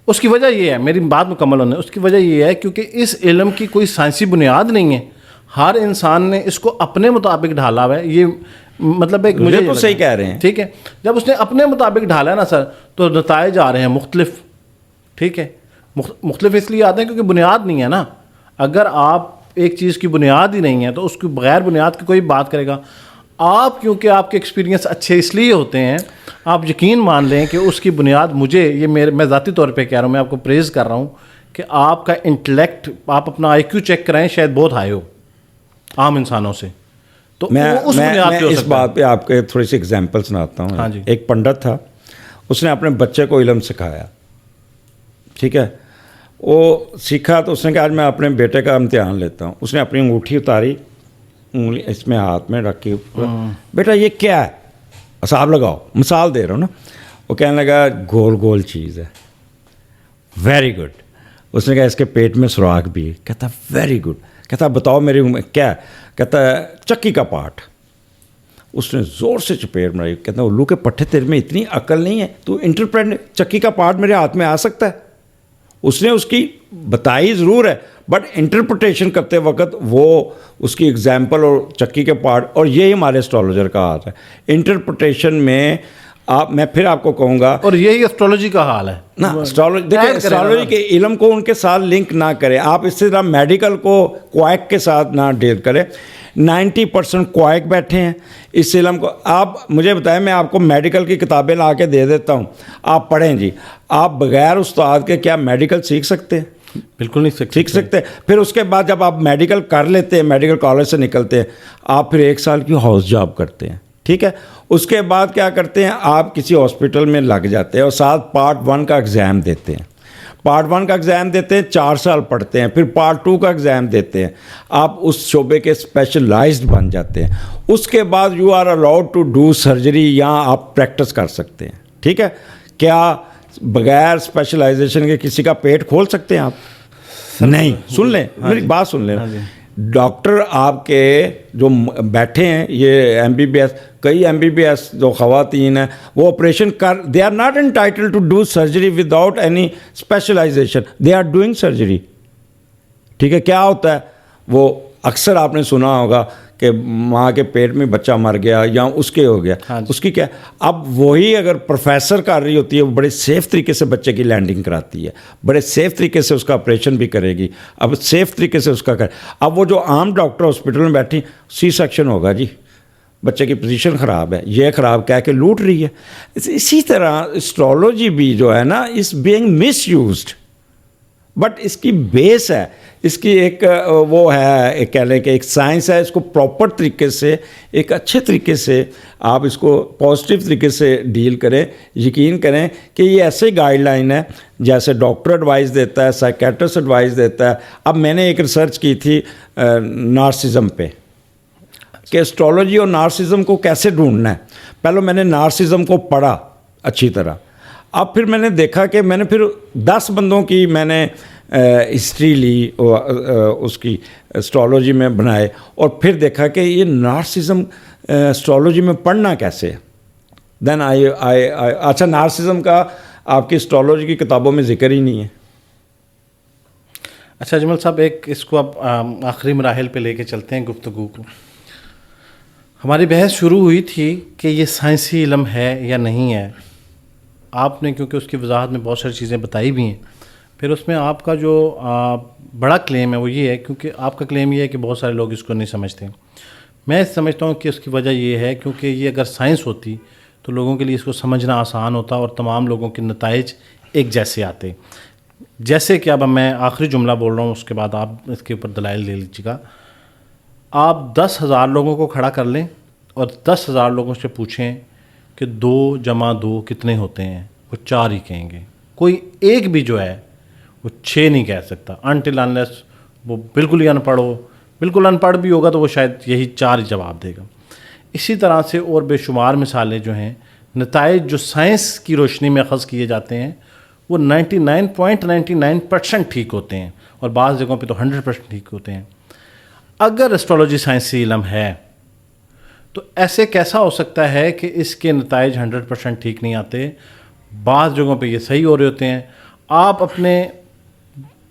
اس کی وجہ یہ ہے، میری بات مکمل ہونے، اس کی وجہ یہ ہے کیونکہ اس علم کی کوئی سائنسی بنیاد نہیں ہے. ہر انسان نے اس کو اپنے مطابق ڈھالا ہوا ہے. یہ مطلب ایک مجھے تو صحیح کہہ رہے ہیں. ٹھیک ہے، جب اس نے اپنے مطابق ڈھالا ہے نا سر، تو نتائج آ رہے ہیں مختلف. ٹھیک ہے، مختلف اس لیے آتے ہیں کیونکہ بنیاد نہیں ہے نا. اگر آپ ایک چیز کی بنیاد ہی نہیں ہے تو اس کی بغیر بنیاد کی کوئی بات کرے گا. آپ کیونکہ آپ کے ایکسپیرینس اچھے اس لیے ہوتے ہیں، آپ یقین مان لیں کہ اس کی بنیاد مجھے یہ میں ذاتی طور پہ کہہ رہا ہوں، میں آپ کو پریز کر رہا ہوں کہ آپ کا انٹلیکٹ، آپ اپنا آئی کیو چیک کرائیں، شاید بہت ہائی ہو عام انسانوں سے. تو میں اس بنیاد پہ اس بات پہ آپ کو تھوڑی سی اگزامپل سناتا ہوں. ہاں جی. ایک پنڈت تھا، اس نے اپنے بچے کو علم سکھایا. ٹھیک ہے، وہ سیکھا تو اس نے کہا آج میں اپنے بیٹے کا امتحان لیتا ہوں. اس نے اپنی انگوٹھی اتاری، انگلی اس میں ہاتھ میں رکھ کے، بیٹا یہ کیا ہے؟ حساب لگاؤ، مثال دے رہا ہوں نا. وہ کہنے لگا گول گول چیز ہے. Very good. اس نے کہا اس کے پیٹ میں سراخ بھی ہے. کہتا ویری گڈ. کہتا بتاؤ میری کیا ہے؟ کہتا چکی کا پارٹ. اس نے زور سے چپیٹ ماری. کہتا الو کے پٹھے تیرے میں اتنی عقل نہیں ہے، تو انٹرپریٹ چکی کا پارٹ میرے ہاتھ میں آ سکتا ہے؟ اس نے اس کی بتائی ضرور ہے، بٹ انٹرپریٹیشن کرتے وقت وہ اس کی اگزامپل اور چکی کے پارٹ، اور یہی ہمارے اسٹرالوجر کا ہاتھ ہے انٹرپریٹیشن میں. میں پھر آپ کو کہوں گا، اور یہی اسٹرالوجی کا حال ہے نا. اسٹرالوجی کے علم کو ان کے ساتھ لنک نہ کریں. آپ اس طرح میڈیکل کو کوائک کے ساتھ نہ ڈیل کریں. 90% کوائک بیٹھے ہیں اس علم کو. آپ مجھے بتائیں، میں آپ کو میڈیکل کی کتابیں لا کے دے دیتا ہوں، آپ پڑھیں جی. آپ بغیر استاد کے کیا میڈیکل سیکھ سکتے ہیں؟ بالکل نہیں سیکھ سکتے. پھر اس کے بعد جب آپ میڈیکل کر لیتے ہیں، میڈیکل کالج سے نکلتے ہیں، آپ پھر 1 سال کی ہاؤس جاب کرتے ہیں. ٹھیک ہے، اس کے بعد کیا کرتے ہیں؟ آپ کسی ہاسپٹل میں لگ جاتے ہیں اور ساتھ پارٹ 1 کا ایگزام دیتے ہیں. پارٹ 1 کا ایگزام دیتے ہیں، 4 سال پڑھتے ہیں، پھر پارٹ 2 کا ایگزام دیتے ہیں. آپ اس شعبے کے اسپیشلائزڈ بن جاتے ہیں. اس کے بعد you are allowed to do surgery, یہاں آپ پریکٹس کر سکتے ہیں. ٹھیک ہے، کیا بغیر اسپیشلائزیشن کے کسی کا پیٹ کھول سکتے ہیں آپ؟ نہیں. سن لیں میری بات، سن لیں. ڈاکٹر آپ کے جو بیٹھے ہیں، یہ MBBS، کئی MBBS جو خواتین ہیں وہ operation they are not entitled to do surgery without any specialization. They are doing surgery. ٹھیک ہے، کیا ہوتا ہے؟ وہ اکثر آپ نے سنا ہوگا کہ ماں کے پیٹ میں بچہ مر گیا یا اس کے ہو گیا. اس کی کیا، اب وہی اگر پروفیسر کر رہی ہوتی ہے، وہ بڑے سیف طریقے سے بچے کی لینڈنگ کراتی ہے، بڑے سیف طریقے سے اس کا آپریشن بھی کرے گی. اب سیف طریقے سے اس کا اب وہ جو عام ڈاکٹر ہاسپٹل میں بیٹھی، سی سیکشن ہوگا جی، بچے کی پوزیشن خراب ہے، یہ خراب کہہ کے لوٹ رہی ہے. اسی طرح اسٹرالوجی بھی جو ہے نا، is being misused. But اس کی بیس ہے، اس کی ایک وہ ہے، کہہ لیں کہ ایک سائنس ہے. اس کو پراپر طریقے سے، ایک اچھے طریقے سے آپ اس کو پازیٹیو طریقے سے ڈیل کریں. یقین کریں کہ یہ ایسے گائیڈ لائن ہے جیسے ڈاکٹر ایڈوائز دیتا ہے، سائیکیٹرسٹ ایڈوائز دیتا ہے. اب میں نے ایک ریسرچ کی تھی نارسزم پہ، کہ اسٹرالوجی اور نارسزم کو کیسے ڈھونڈنا ہے. پہلے میں نے نارسزم کو پڑھا اچھی طرح. اب پھر میں نے دیکھا کہ میں نے پھر 10 بندوں کی میں نے ہسٹری لی، اس کی اسٹرالوجی میں بنائے، اور پھر دیکھا کہ یہ نارسزم اسٹرالوجی میں پڑھنا کیسے ہے. دین اچھا نارسزم کا آپ کی اسٹرالوجی کی کتابوں میں ذکر ہی نہیں ہے. اچھا اجمل صاحب، ایک اس کو اب آخری مراحل پہ لے کے چلتے ہیں گفتگو کو. ہماری بحث شروع ہوئی تھی کہ یہ سائنسی علم ہے یا نہیں ہے. آپ نے کیونکہ اس کی وضاحت میں بہت ساری چیزیں بتائی بھی ہیں. پھر اس میں آپ کا جو بڑا کلیم ہے وہ یہ ہے، کیونکہ آپ کا کلیم یہ ہے کہ بہت سارے لوگ اس کو نہیں سمجھتے. میں سمجھتا ہوں کہ اس کی وجہ یہ ہے کیونکہ یہ اگر سائنس ہوتی تو لوگوں کے لیے اس کو سمجھنا آسان ہوتا اور تمام لوگوں کے نتائج ایک جیسے آتے. جیسے کہ اب میں آخری جملہ بول رہا ہوں، اس کے بعد آپ اس کے اوپر دلائل لے لیجیے گا. آپ 10,000 لوگوں کو کھڑا کر لیں اور 10,000 لوگوں سے پوچھیں کہ 2 + 2 کتنے ہوتے ہیں، وہ 4 ہی کہیں گے. کوئی ایک بھی جو ہے وہ 6 نہیں کہہ سکتا، انٹل انلیس وہ بالکل ہی ان پڑھ ہو. بالکل ان پڑھ بھی ہوگا تو وہ شاید یہی 4 ہی جواب دے گا. اسی طرح سے اور بے شمار مثالیں جو ہیں نتائج جو سائنس کی روشنی میں اخذ کیے جاتے ہیں وہ 99.99% ٹھیک ہوتے ہیں اور بعض جگہوں پہ تو 100% ٹھیک ہوتے ہیں. اگر اسٹرالوجی سائنسی علم ہے تو ایسے کیسا ہو سکتا ہے کہ اس کے نتائج 100% ٹھیک نہیں آتے؟ بعض جگہوں پہ یہ صحیح ہو رہے ہوتے ہیں. آپ اپنے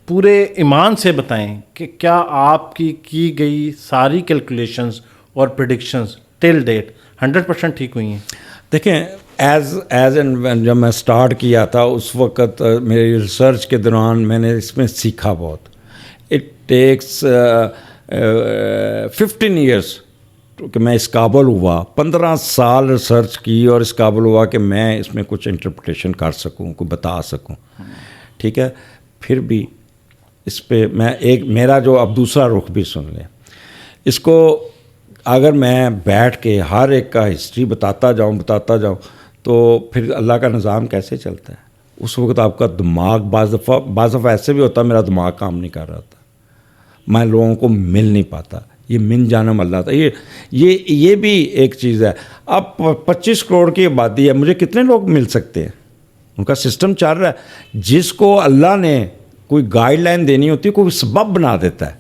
پورے ایمان سے بتائیں کہ کیا آپ کی گئی ساری کیلکولیشنز اور پریڈکشنز ٹل ڈیٹ 100% ٹھیک ہوئی ہیں؟ دیکھیں ایز اینڈ جب میں سٹارٹ کیا تھا اس وقت میری ریسرچ کے دوران میں نے اس میں سیکھا بہت. اٹ ٹیکس 15 ایئرس کہ میں اس قابل ہوا, 15 سال ریسرچ کی اور اس قابل ہوا کہ میں اس میں کچھ انٹرپریٹیشن کر سکوں, کوئی بتا سکوں. ٹھیک ہے, پھر بھی اس پہ میرا جو اب دوسرا رخ بھی سن لیں. اس کو اگر میں بیٹھ کے ہر ایک کا ہسٹری بتاتا جاؤں تو پھر اللہ کا نظام کیسے چلتا ہے؟ اس وقت آپ کا دماغ بعض دفعہ ایسے بھی ہوتا ہے میرا دماغ کام نہیں کر رہا تھا, میں لوگوں کو مل نہیں پاتا. یہ من جانم اللہ تھا. یہ بھی ایک چیز ہے. اب 25 کروڑ کی آبادی ہے, مجھے کتنے لوگ مل سکتے ہیں؟ ان کا سسٹم چل رہا ہے. جس کو اللہ نے کوئی گائیڈ لائن دینی ہوتی ہے کوئی سبب بنا دیتا ہے.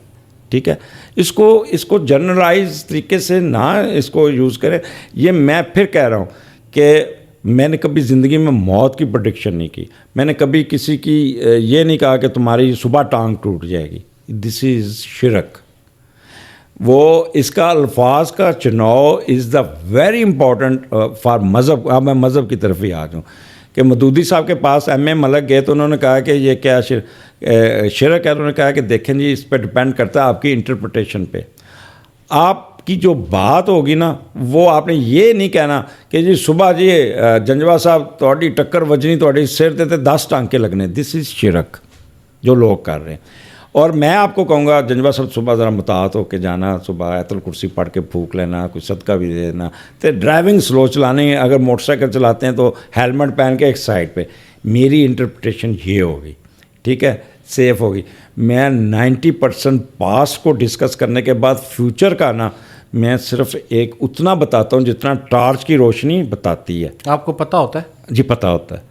ٹھیک ہے, اس کو جنرلائز طریقے سے نہ اس کو یوز کریں. یہ میں پھر کہہ رہا ہوں کہ میں نے کبھی زندگی میں موت کی پریڈکشن نہیں کی. میں نے کبھی کسی کی یہ نہیں کہا کہ تمہاری صبح ٹانگ ٹوٹ جائے گی. دس از شرک. وہ اس کا الفاظ کا چناؤ از دا ویری امپورٹنٹ فار مذہب. اب میں مذہب کی طرف ہی آ جاؤں کہ مودودی صاحب کے پاس ایم ملک گئے تو انہوں نے کہا کہ یہ کیا شرک ہے. انہوں نے کہا کہ دیکھیں جی اس پہ ڈپینڈ کرتا ہے آپ کی انٹرپریٹیشن پہ. آپ کی جو بات ہوگی نا وہ آپ نے یہ نہیں کہنا کہ جی صبح جی جنجوا صاحب تھوڑی ٹکر وجنی تھوڑی سر تے 10 ٹانکے لگنے. دس از شرک جو لوگ کر رہے ہیں. اور میں آپ کو کہوں گا جنجوا صاحب صبح ذرا مطاعت ہو کے جانا, صبح آیت الکرسی پڑھ کے پھونک لینا, کوئی صدقہ بھی دے دینا. تو ڈرائیونگ سلو چلانے, اگر موٹر سائیکل چلاتے ہیں تو ہیلمٹ پہن کے ایک سائڈ پہ. میری انٹرپریٹیشن یہ ہوگی, ٹھیک ہے, سیف ہوگی. میں 90% پاسٹ کو ڈسکس کرنے کے بعد فیوچر کا نا میں صرف ایک اتنا بتاتا ہوں جتنا ٹارچ کی روشنی بتاتی ہے. آپ کو پتہ ہوتا ہے؟ جی پتہ ہوتا ہے.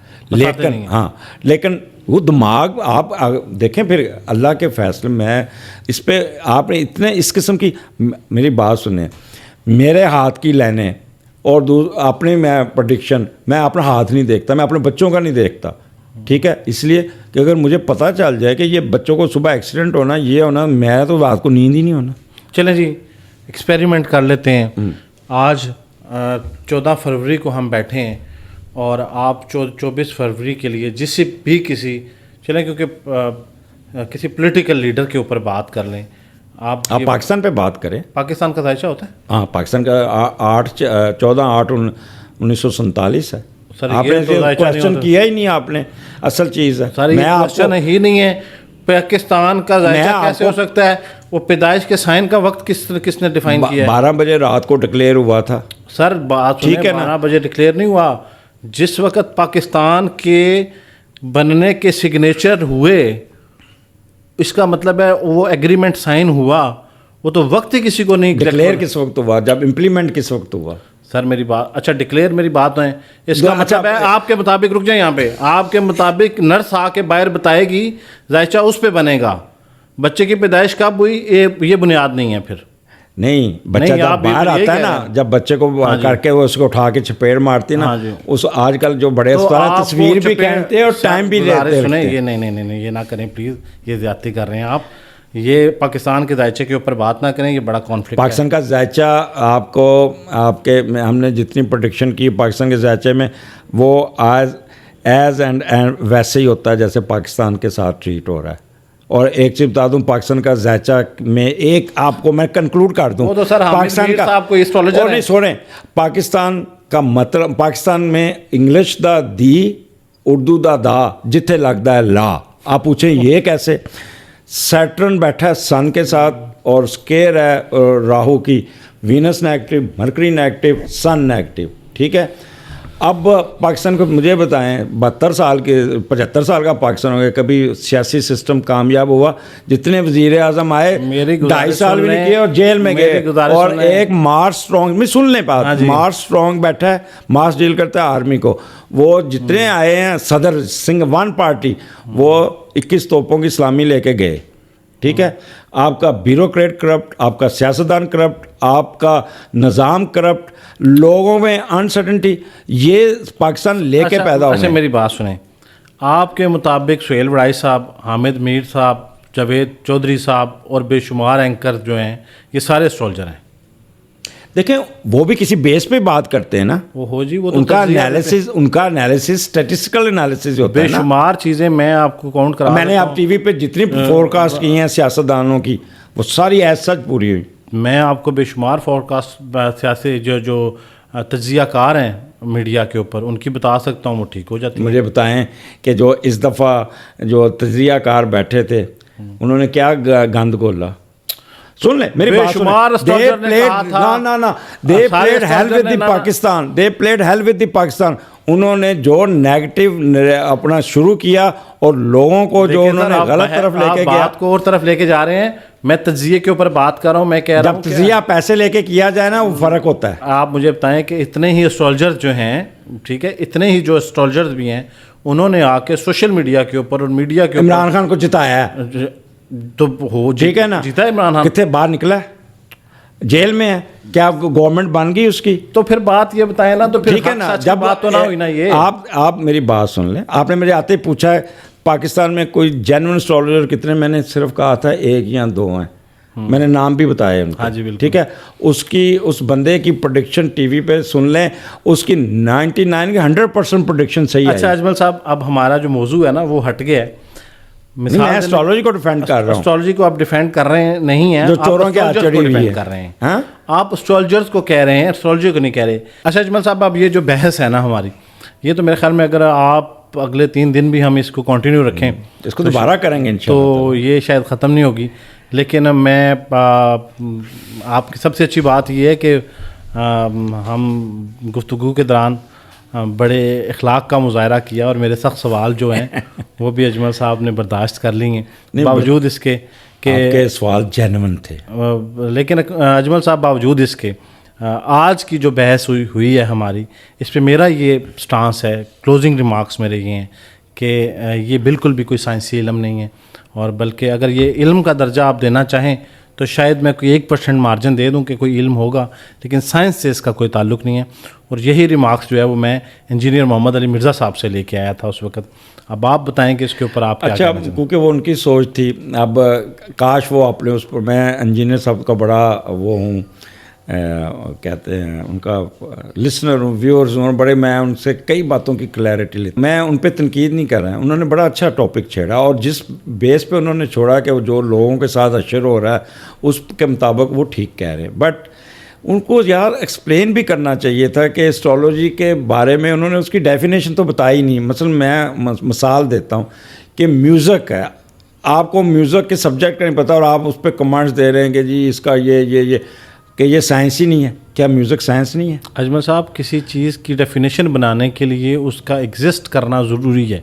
لیکن وہ دماغ آپ دیکھیں پھر اللہ کے فیصلے میں اس پہ آپ نے اتنے اس قسم کی میری بات سنیں. میرے ہاتھ کی لائنیں اور اپنی میں پریڈکشن میں اپنا ہاتھ نہیں دیکھتا, میں اپنے بچوں کا نہیں دیکھتا. ٹھیک ہے, اس لیے کہ اگر مجھے پتہ چل جائے کہ یہ بچوں کو صبح ایکسیڈنٹ ہونا یہ ہونا, میں تو رات کو نیند ہی نہیں ہونا. چلیں جی ایکسپیریمنٹ کر لیتے ہیں. آج 14 فروری کو ہم بیٹھے ہیں اور آپ 24 فروری کے لیے کسی چلیں کیونکہ کسی پولیٹیکل لیڈر کے اوپر بات کر لیں. آپ پاکستان پہ بات کریں. پاکستان کا ذائچہ ہوتا ہے؟ ہاں, پاکستان کا 14/8/1947 ہے. آپ نے کوشچن کیا ہی نہیں. آپ نے اصل چیز ہے میں کوشچن ہی نہیں ہے. پاکستان کا ذائچہ کیسے ہو سکتا ہے؟ وہ پیدائش کے سائن کا وقت کس نے ڈیفائن کیا ہے؟ 12 بجے رات کو ڈکلیئر ہوا تھا. سر بات ٹھیک ہے, 12 بجے ڈکلیئر نہیں ہوا. جس وقت پاکستان کے بننے کے سگنیچر ہوئے, اس کا مطلب ہے وہ ایگریمنٹ سائن ہوا, وہ تو وقت ہی کسی کو نہیں. ڈکلیئر کس وقت ہوا؟ جب امپلیمنٹ کس وقت ہوا؟ سر میری بات, اچھا ڈکلیئر میری بات ہے. اس کا مطلب ہے آپ کے مطابق, رک جائیں یہاں پہ, آپ کے مطابق نرس آ کے باہر بتائے گی ذائچہ اس پہ بنے گا. بچے کی پیدائش کب ہوئی یہ بنیاد نہیں ہے. پھر نہیں, بچہ جب باہر آتا ہے نا, جب بچے کو کر کے وہ اس کو اٹھا کے چپیڑ مارتی نا, اس آج کل جو بڑے اسپتال تصویر بھی کہتے ہیں اور ٹائم بھی دیتے ہیں. یہ نہیں یہ نہ کریں پلیز, یہ زیادتی کر رہے ہیں آپ. یہ پاکستان کے ذائچے کے اوپر بات نہ کریں, یہ بڑا کانفلکٹ. پاکستان کا ذائچہ آپ کو آپ کے ہم نے جتنی پروڈکشن کی پاکستان کے ذائچے میں, وہ ایز اینڈ ویسے ہی ہوتا ہے جیسے پاکستان کے ساتھ ٹریٹ ہو رہا ہے. اور ایک چیز بتا دوں, پاکستان کا ذائچہ میں ایک آپ کو میں کنکلوڈ کر دوں. پاکستان کا آپ کو ایسٹرولوجر نہیں سنیں, پاکستان کا مطلب پاکستان میں انگلش دا دی, اردو دا جتھے لگتا ہے لا. آپ پوچھیں یہ کیسے؟ سیٹرن بیٹھا ہے سن کے ساتھ اور اسکیئر ہے راہو کی, وینس نیگیٹو, مرکری نیگیٹو, سن نیگیٹو. ٹھیک ہے, اب پاکستان کو مجھے بتائیں 72 سال کے 75 سال کا پاکستان ہو گیا, کبھی سیاسی سسٹم کامیاب ہوا؟ جتنے وزیر اعظم آئے 2.5 سال بھی نہیں کیے اور جیل میں گئے. اور ایک مارس اسٹرانگ میں سن لیں بات, مارس اسٹرانگ بیٹھا ہے, مارس ڈیل کرتا ہے آرمی کو. وہ جتنے آئے ہیں صدر سنگھ ون پارٹی, وہ 21 توپوں کی سلامی لے کے گئے. ٹھیک ہے, آپ کا بیوروکریٹ کرپٹ, آپ کا سیاستدان کرپٹ, آپ کا نظام کرپٹ, لوگوں میں انسرٹنٹی, یہ پاکستان لے کے پیدا ہوا. اچھا میری بات سنیں, آپ کے مطابق سہیل وڑائی صاحب, حامد میر صاحب, جاوید چودھری صاحب اور بے شمار اینکر جو ہیں یہ سارے اسٹرالجر ہیں. دیکھیں وہ بھی کسی بیس پہ بات کرتے ہیں نا, وہ ہو جی, وہ ان کا انالیسس اسٹیٹسٹیکل انالیسس ہوتا ہے. بے شمار چیزیں میں آپ کو کاؤنٹ کرا, میں نے آپ ٹی وی پہ جتنی فور کاسٹ کی ہیں سیاستدانوں کی وہ ساری ایز سچ پوری ہوئی. میں آپ کو بے شمار فور کاسٹ سیاسی جو تجزیہ کار ہیں میڈیا کے اوپر ان کی بتا سکتا ہوں, وہ ٹھیک ہو جاتی. مجھے بتائیں کہ جو اس دفعہ جو تجزیہ کار بیٹھے تھے انہوں نے کیا گند گولا. سن لیں میری بات سنیں, they played hell with the Pakistan, they played hell with the Pakistan. انہوں نے جو نیگیٹو اپنا شروع کیا اور لوگوں کو جو انہوں نے غلط طرف لے کے گیا, بات کو اور طرف لے کے جا رہے ہیں. میں تجزیے کے اوپر بات کر رہا ہوں. میں کہہ رہا ہوں جب تجزیہ پیسے لے کے کیا جائے نا وہ فرق ہوتا ہے. آپ مجھے بتائیں کہ اتنے ہی اسٹرالجر جو ہیں, ٹھیک ہے, اتنے ہی جو اسٹرالجر بھی ہیں, انہوں نے آ کے سوشل میڈیا کے اوپر اور میڈیا کے اوپر عمران خان کو جتایا ہے. تو ہو ٹھیک ہے نا, جیتا عمران خان, کتنے باہر نکلا ہے, جیل میں ہے, کیا گورنمنٹ بن گئی اس کی؟ تو پھر بات یہ بتائیں نا, تو پھر ٹھیک ہے نا, جب بات تو نہ ہوئی نا. یہ آپ میری بات سن لیں. آپ نے میرے آتے ہی پوچھا ہے پاکستان میں کوئی جینوئن اسٹرالجر کتنے, میں نے صرف کہا تھا 1 یا 2 ہیں. میں نے نام بھی بتایا ان کو. ٹھیک ہے, اس بندے کی پروڈکشن ٹی وی پہ سن لیں, اس کی 99 کی 100% پروڈکشن صحیح ہے. اچھا اجمل صاحب, اب ہمارا جو موضوع ہے نا وہ ہٹ گیا ہے. میں اسٹرالوجی کو ڈیفینڈ کر رہا ہوں. اسٹرالوجی کو آپ ڈیفینڈ کر رہے ہیں نہیں ہیں, جو چوروں کے ہاتھ چڑھی ہوئی ہے کر رہے ہیں. آپ اسٹرالجرز کو کہہ رہے ہیں, اسٹرالوجی کو نہیں کہہ رہے. اچھا اجمل صاحب, اب یہ جو بحث ہے نا ہماری, یہ تو میرے خیال میں اگر آپ اگلے 3 دن بھی ہم اس کو کنٹینیو رکھیں, اس کو دوبارہ کریں گے انشاءاللہ, تو یہ شاید ختم نہیں ہوگی. لیکن میں آپ کی سب سے اچھی بات یہ ہے کہ ہم گفتگو کے دوران بڑے اخلاق کا مظاہرہ کیا, اور میرے سخت سوال جو ہیں وہ بھی اجمل صاحب نے برداشت کر لی ہیں, باوجود اس کے کہ سوال جینوئن تھے. لیکن اجمل صاحب باوجود اس کے آج کی جو بحث ہوئی ہے ہماری, اس پہ میرا یہ سٹانس ہے, کلوزنگ ریمارکس میرے یہ ہیں کہ یہ بالکل بھی کوئی سائنسی علم نہیں ہے, اور بلکہ اگر یہ علم کا درجہ آپ دینا چاہیں تو شاید میں کوئی 1% مارجن دے دوں کہ کوئی علم ہوگا, لیکن سائنس سے اس کا کوئی تعلق نہیں ہے. اور یہی ریمارکس جو ہے وہ میں انجینئر محمد علی مرزا صاحب سے لے کے آیا تھا اس وقت. اب آپ بتائیں کہ اس کے اوپر آپ کیا کہنا چاہتے ہیں. کیونکہ وہ ان کی سوچ تھی, اب کاش وہ اپنے اس پر, میں انجینئر صاحب کا بڑا وہ ہوں, کہتے ہیں ان کا لسنر ہوں, ویورز ہوں, بڑے میں ان سے کئی باتوں کی کلیئرٹی لیتا. میں ان پہ تنقید نہیں کر رہا ہوں, انہوں نے بڑا اچھا ٹاپک چھیڑا, اور جس بیس پہ انہوں نے چھوڑا کہ وہ جو لوگوں کے ساتھ اشر ہو رہا ہے اس کے مطابق وہ ٹھیک کہہ رہے ہیں. بٹ ان کو یار ایکسپلین بھی کرنا چاہیے تھا کہ اسٹرالوجی کے بارے میں انہوں نے اس کی ڈیفینیشن تو بتائی نہیں. مثلا میں مثال دیتا ہوں کہ میوزک ہے, آپ کو میوزک کے سبجیکٹ کا نہیں پتہ اور آپ اس پہ کمنٹس دے رہے ہیں کہ جی اس کا یہ کہ یہ سائنس ہی نہیں ہے. کیا میوزک سائنس نہیں ہے؟ اجمل صاحب, کسی چیز کی ڈیفینیشن بنانے کے لیے اس کا ایگزسٹ کرنا ضروری ہے.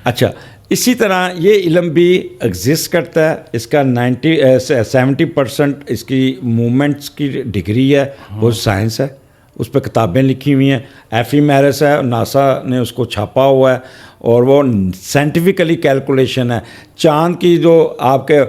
اچھا, اسی طرح یہ علم بھی ایگزسٹ کرتا ہے, اس کا 70% اس کی مومنٹس کی ڈگری ہے, وہ سائنس ہے, اس پہ کتابیں لکھی ہوئی ہیں. ایفی میرس ہے, ناسا نے اس کو چھاپا ہوا ہے, اور وہ سائنٹیفکلی کیلکولیشن ہے. چاند کی جو آپ کے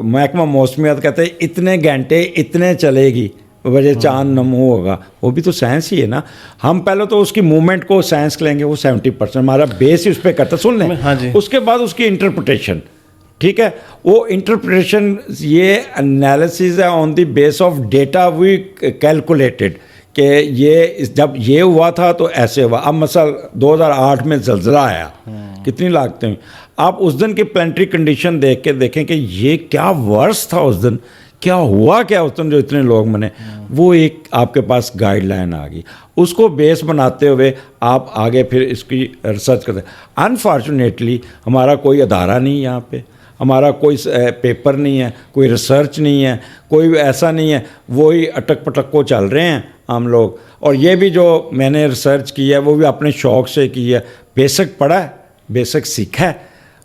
محکمہ موسمیات کہتے ہیں اتنے گھنٹے اتنے چلے گی وجہ چاند نمو ہوگا, وہ بھی تو سائنس ہی ہے نا. ہم پہلے تو اس کی موومنٹ کو سائنس لیں گے, وہ 70% ہمارا بیس ہی اس پہ کرتا. سن لیں, اس کے بعد اس کی انٹرپریٹیشن, ٹھیک ہے, وہ انٹرپریٹیشن یہ انالیسز ہے آن دی بیس آف ڈیٹا وی کیلکولیٹڈ کہ یہ جب یہ ہوا تھا تو ایسے ہوا. اب مثلا 2008 میں زلزلہ آیا, کتنی لاگتیں ہوئی. آپ اس دن کی پلانٹری کنڈیشن دیکھ کے دیکھیں کہ یہ کیا ورس تھا اس دن, کیا ہوا کیا اس دن جو اتنے لوگ منے. وہ ایک آپ کے پاس گائیڈ لائن آ گئی, اس کو بیس بناتے ہوئے آپ آگے پھر اس کی ریسرچ کرتے. انفارچونیٹلی ہمارا کوئی ادارہ نہیں یہاں پہ, ہمارا کوئی پیپر نہیں ہے, کوئی ریسرچ نہیں ہے, کوئی ایسا نہیں ہے, وہی اٹک پٹک کو چل رہے ہیں. ہم لوگ. اور یہ بھی جو میں نے ریسرچ کی ہے وہ بھی اپنے شوق سے کی ہے, بیسک پڑھا ہے, بیسک سیکھا ہے,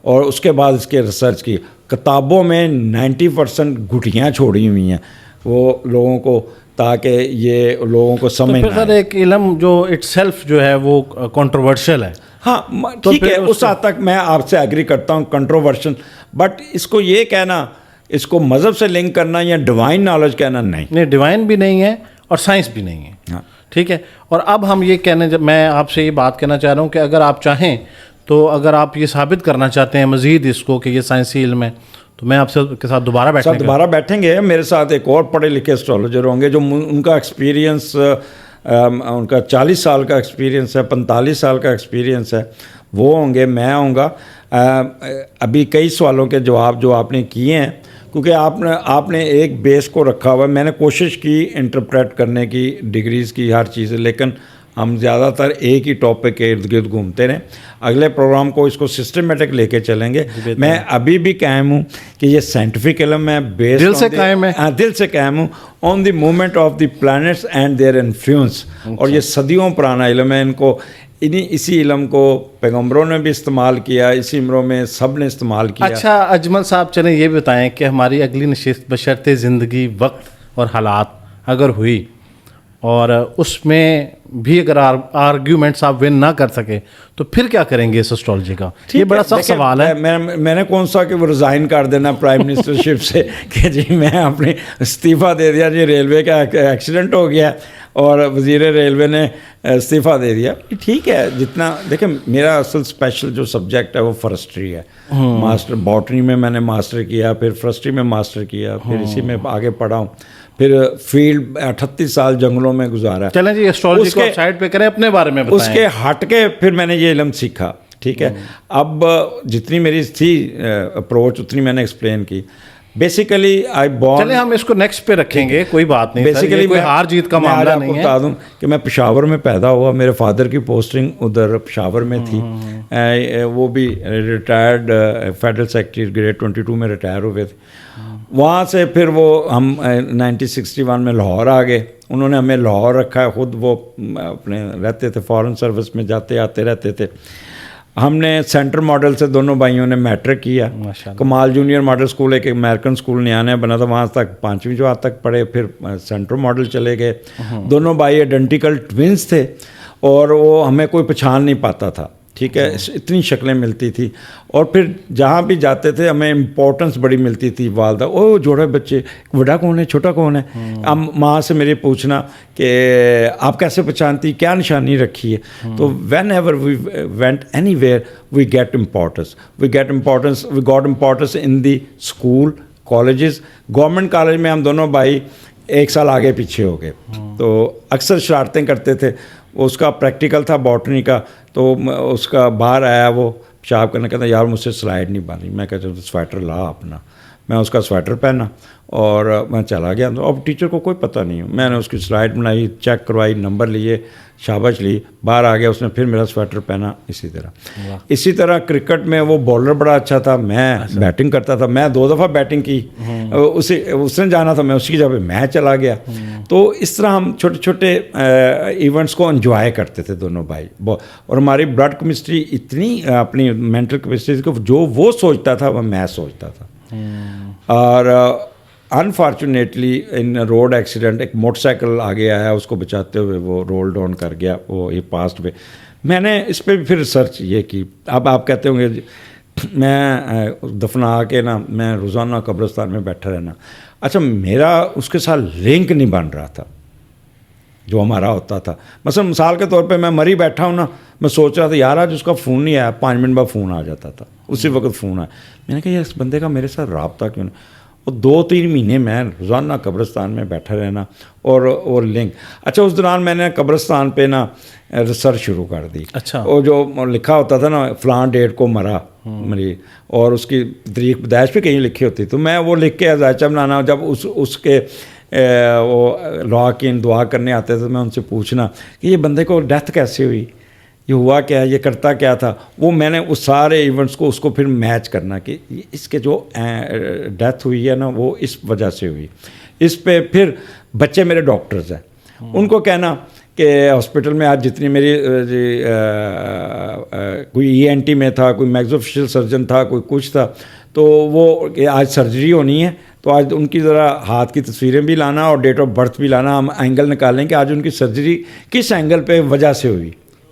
اور اس کے بعد اس کے ریسرچ کی. کتابوں میں 90% گٹھیاں چھوڑی ہوئی ہیں وہ لوگوں کو, تاکہ یہ لوگوں کو سمجھ نہ آئے. سر ایک علم جو اٹ سیلف جو ہے وہ کنٹروورشل ہے. ہاں ٹھیک ہے, اس حد تک میں آپ سے ایگری کرتا ہوں, کنٹروورشل, بٹ اس کو یہ کہنا, اس کو مذہب سے لنک کرنا یا ڈیوائن نالج کہنا نہیں, ڈیوائن بھی نہیں ہے اور سائنس بھی نہیں ہے. ہاں ٹھیک ہے. اور اب ہم یہ کہنے, جب میں آپ سے یہ بات کہنا چاہ رہا ہوں کہ اگر آپ چاہیں تو اگر آپ یہ ثابت کرنا چاہتے ہیں مزید اس کو کہ یہ سائنسی علم ہے, تو میں آپ سے کے ساتھ دوبارہ بیٹھیں گے. میرے ساتھ ایک اور پڑھے لکھے اسٹرالوجر ہوں گے جو ان کا ایکسپیرینس, ان کا 40 سال کا ایکسپیرینس ہے, 45 سال کا ایکسپیرینس ہے, وہ ہوں گے, میں ہوں گا. ابھی کئی سوالوں کے جواب جو آپ نے کیے ہیں, کیونکہ آپ نے ایک بیس کو رکھا ہوا ہے. میں نے کوشش کی انٹرپریٹ کرنے کی, ڈگریز کی, ہر چیز, لیکن ہم زیادہ تر ایک ہی ٹاپک کے ارد گرد گھومتے رہیں. اگلے پروگرام کو اس کو سسٹمیٹک لے کے چلیں گے. میں ابھی بھی قائم ہوں کہ یہ سائنٹیفک علم ہے, بیس دل سے قائم ہے, دل سے قائم ہوں, on the movement of the plants and their influence. اور یہ صدیوں پرانا علم ہے. ان کو اسی علم کو پیغمبروں نے بھی استعمال کیا, اسی عمروں میں سب نے استعمال کیا. اچھا اجمل صاحب, چلیں یہ بتائیں کہ ہماری اگلی نشست بشرط زندگی, وقت اور حالات اگر ہوئی اور اس میں بھی اگر آرگیومنٹس آپ ون نہ کر سکے تو پھر کیا کریں گے اس اسٹرالوجی کا؟ یہ بڑا سخت سوال ہے. میں نے کون سا کہ وہ ریزائن کر دینا پرائم منسٹرشپ سے کہ جی میں اپنے استعفیٰ دے دیا, جی ریلوے کا ایکسیڈنٹ ہو گیا اور وزیر ریلوے نے استعفیٰ دے دیا. ٹھیک ہے, جتنا دیکھیں میرا اصل اسپیشل جو سبجیکٹ ہے وہ فورسٹری ہے. ماسٹر باٹنی میں نے ماسٹر کیا, پھر فورسٹری میں ماسٹر کیا, پھر اسی میں آگے پڑھا ہوں, پھر فیلڈ 38 سال جنگلوں میں گزارا. چلیں جی اسٹرالوجی کو سائڈ پہ کریں, اپنے بارے میں بتائیں. اس کے ہٹ کے پھر میں نے یہ علم سیکھا. ٹھیک ہے, اب جتنی میری تھی اپروچ اتنی میں نے ایکسپلین کی. بیسیکلی آئی بورن, چلیں ہم اس کو نیکسٹ پہ رکھیں گے, کوئی بات نہیں. بیسیکلی کوئی ہار جیت کا معاملہ نہیں ہے. بتا دوں کہ میں پشاور میں پیدا ہوا, میرے فادر کی پوسٹنگ ادھر پشاور میں تھی. وہ بھی ریٹائرڈ فیڈرل سیکرٹری گریڈ 22 میں ریٹائر ہوئے تھے. وہاں سے پھر وہ ہم 1961 میں لاہور آ گئے. انہوں نے ہمیں لاہور رکھا ہے, خود وہ اپنے رہتے تھے, فارن سروس میں جاتے آتے رہتے تھے. ہم نے سینٹر ماڈل سے دونوں بھائیوں نے میٹرک کیا. کمال جونیئر ماڈل اسکول ایک امریکن اسکول نیا نیا بنا تھا, وہاں تک 5ویں جماعت تک پڑھے, پھر سینٹر ماڈل چلے گئے. دونوں بھائی آئیڈینٹیکل ٹوینس تھے اور وہ ہمیں کوئی پہچان نہیں پاتا تھا. ٹھیک ہے, اتنی شکلیں ملتی تھی. اور پھر جہاں بھی جاتے تھے ہمیں امپورٹنس بڑی ملتی تھی. والدہ او جوڑے بچے, بڑا کون ہے چھوٹا کون ہے. اب ماں سے میرے پوچھنا کہ آپ کیسے پہچانتی, کیا نشانی رکھی ہے. تو whenever we went anywhere we get importance, we got importance in the school, colleges. Government college میں ہم دونوں بھائی 1 سال آگے پیچھے ہو گئے. تو اکثر شرارتیں کرتے تھے. اس کا پریکٹیکل تھا باٹنی کا, تو اس کا باہر آیا, وہ پیشاب کرنے, کہتا یار مجھ سے سلائڈ نہیں بن رہی. میں کہتا ہوں سویٹر لا اپنا. میں اس کا سویٹر پہنا اور میں چلا گیا. اب ٹیچر کو کوئی پتہ نہیں, میں نے اس کی سلائڈ بنائی, چیک کروائی, نمبر لیے, شاباش لی, باہر آ گیا. اس نے پھر میرا سویٹر پہنا. اسی طرح کرکٹ میں وہ بولر بڑا اچھا تھا, میں بیٹنگ کرتا تھا. میں 2 دفعہ بیٹنگ کی, اس نے جانا تھا, میں اسی کی جگہ پہ میں چلا گیا. تو اس طرح ہم چھوٹے چھوٹے ایونٹس کو انجوائے کرتے تھے دونوں بھائی. اور ہماری بلڈ کیمسٹری اتنی, اپنی مینٹل کیمسٹری کو جو وہ سوچتا تھا وہ میں سوچتا تھا. اور انفارچونیٹلی ان روڈ ایکسیڈنٹ ایک موٹر سائیکل آگے آیا, اس کو بچاتے ہوئے وہ رول ڈاؤن کر گیا, وہ یہ پاسٹ پہ. میں نے اس پہ بھی پھر ریسرچ یہ کی. اب آپ کہتے ہوں گے میں دفنا کے نا میں روزانہ قبرستان میں بیٹھا رہنا. اچھا میرا اس کے ساتھ لنک نہیں بن رہا تھا جو ہمارا ہوتا تھا. مثلا مثال کے طور پہ میں مری بیٹھا ہوں نا, میں سوچ رہا تھا یار آج اس کا فون نہیں آیا, 5 منٹ بعد فون آ جاتا تھا, اسی وقت فون آیا. میں نے کہا یار اس بندے کا میرے ساتھ رابطہ کیوں نہیں. اور 2-3 مہینے میں روزانہ قبرستان میں بیٹھا رہنا اور لنک. اچھا اس دوران میں نے قبرستان پہ نا ریسرچ شروع کر دی. اچھا وہ جو لکھا ہوتا تھا نا فلاں ڈیٹ کو مری, اور اس کی تاریخ پیدائش پہ کہیں لکھی ہوتی, تو میں وہ لکھ کے ازائچہ بنانا. جب اس کے وہ لا کی دعا کرنے آتے تھے, میں ان سے پوچھنا کہ یہ بندے کو ڈیتھ کیسے ہوئی, یہ ہوا کیا, یہ کرتا کیا تھا. وہ میں نے اس سارے ایونٹس کو اس کو پھر میچ کرنا کہ اس کے جو ڈیتھ ہوئی ہے نا وہ اس وجہ سے ہوئی. اس پہ پھر بچے میرے ڈاکٹرز ہیں, ان کو کہنا کہ ہاسپٹل میں آج جتنی میری کوئی ENT میں تھا, کوئی میگزوفیشل سرجن تھا, کوئی کچھ تھا, تو وہ کہ آج سرجری ہونی ہے تو آج ان کی ذرا ہاتھ کی تصویریں بھی لانا اور ڈیٹ آف برتھ بھی لانا, ہم اینگل نکالیں کہ آج ان کی سرجری کس اینگل پہ وجہ سے ہوئی.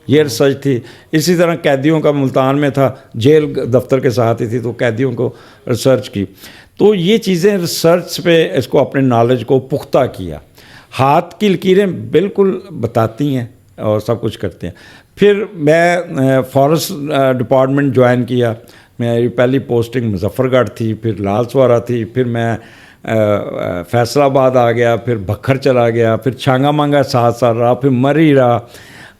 یہ ریسرچ تھی. اسی طرح قیدیوں کا ملتان میں تھا, جیل دفتر کے ساتھ ہی تھی, تو قیدیوں کو ریسرچ کی. تو یہ چیزیں ریسرچ پہ اس کو اپنے نالج کو پختہ کیا. ہاتھ کی لکیریں بالکل بتاتی ہیں اور سب کچھ کرتے ہیں. پھر میں فارسٹ ڈپارٹمنٹ جوائن کیا. میری پہلی پوسٹنگ مظفر گڑھ تھی, پھر لال سوارا تھی, پھر میں فیصل آباد آ گیا, پھر بکھر چلا گیا, پھر چھانگا مانگا 7 سال رہا, پھر مری رہا.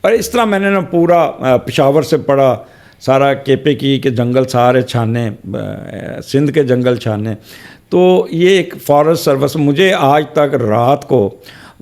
اور اس طرح میں نے نا پورا پشاور سے پڑھا, سارا KP کے جنگل سارے چھانے, سندھ کے جنگل چھانے. تو یہ ایک فارسٹ سروس مجھے آج تک رات کو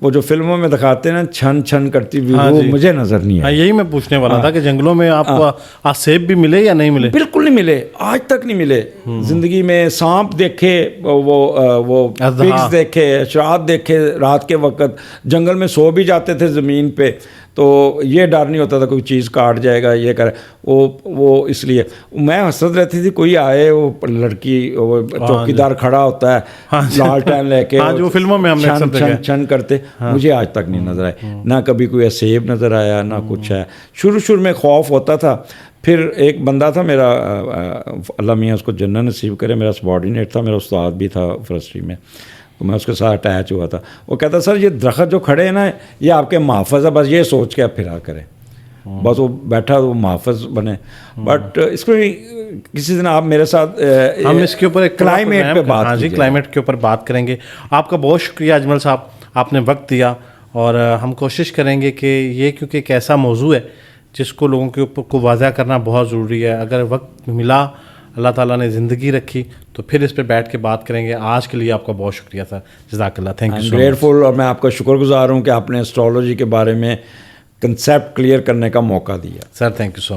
وہ جو فلموں میں دکھاتے ہیں نا چھن چھن کرتی ہوئی, وہ مجھے نظر نہیں آئی. یہی میں پوچھنے والا تھا کہ جنگلوں میں آپ کو سیب بھی ملے یا نہیں ملے؟ بالکل نہیں ملے, آج تک نہیں ملے. زندگی میں سانپ دیکھے, وہ پگز دیکھے, اشرات دیکھے رات کے وقت, جنگل میں سو بھی جاتے تھے زمین پہ, تو یہ ڈر نہیں ہوتا تھا کوئی چیز کاٹ جائے گا یہ کرے. وہ اس لیے میں حسرت رہتی تھی, کوئی آئے وہ لڑکی, وہ چوکیدار کھڑا ہوتا ہے لالٹین لے کے, جو فلموں میں ہم نے چھن چھن کرتے, مجھے آج تک نہیں نظر آئے. نہ کبھی کوئی سیب نظر آیا, نہ کچھ ہے. شروع میں خوف ہوتا تھا. پھر ایک بندہ تھا میرا, اللہ میاں اس کو جنت نصیب کرے, میرا سبارڈینیٹ تھا, میرا استاد بھی تھا فارسٹری میں, تو میں اس کے ساتھ اٹیچ ہوا تھا. وہ کہتا سر یہ درخت جو کھڑے ہیں نا یہ آپ کے محافظ ہے, بس یہ سوچ کے آپ پھرا کریں. بس وہ بیٹھا وہ محافظ بنے. بٹ اس کو کسی دن آپ میرے ساتھ ہم اس کے اوپر ایک کلائمیٹ پہ بات, ہاں جی کلائمیٹ کے اوپر بات کریں گے. آپ کا بہت شکریہ اجمل صاحب, آپ نے وقت دیا, اور ہم کوشش کریں گے کہ یہ کیونکہ ایک ایسا موضوع ہے جس کو لوگوں کے اوپر کو واضح کرنا بہت ضروری ہے. اگر وقت ملا, اللہ تعالیٰ نے زندگی رکھی, تو پھر اس پہ بیٹھ کے بات کریں گے. آج کے لیے آپ کا بہت شکریہ سر, جزاک اللہ, تھینک یو. گریٹفل, اور میں آپ کا شکر گزار ہوں کہ آپ نے اسٹرالوجی کے بارے میں کنسیپٹ کلیئر کرنے کا موقع دیا. Sir thank you so much.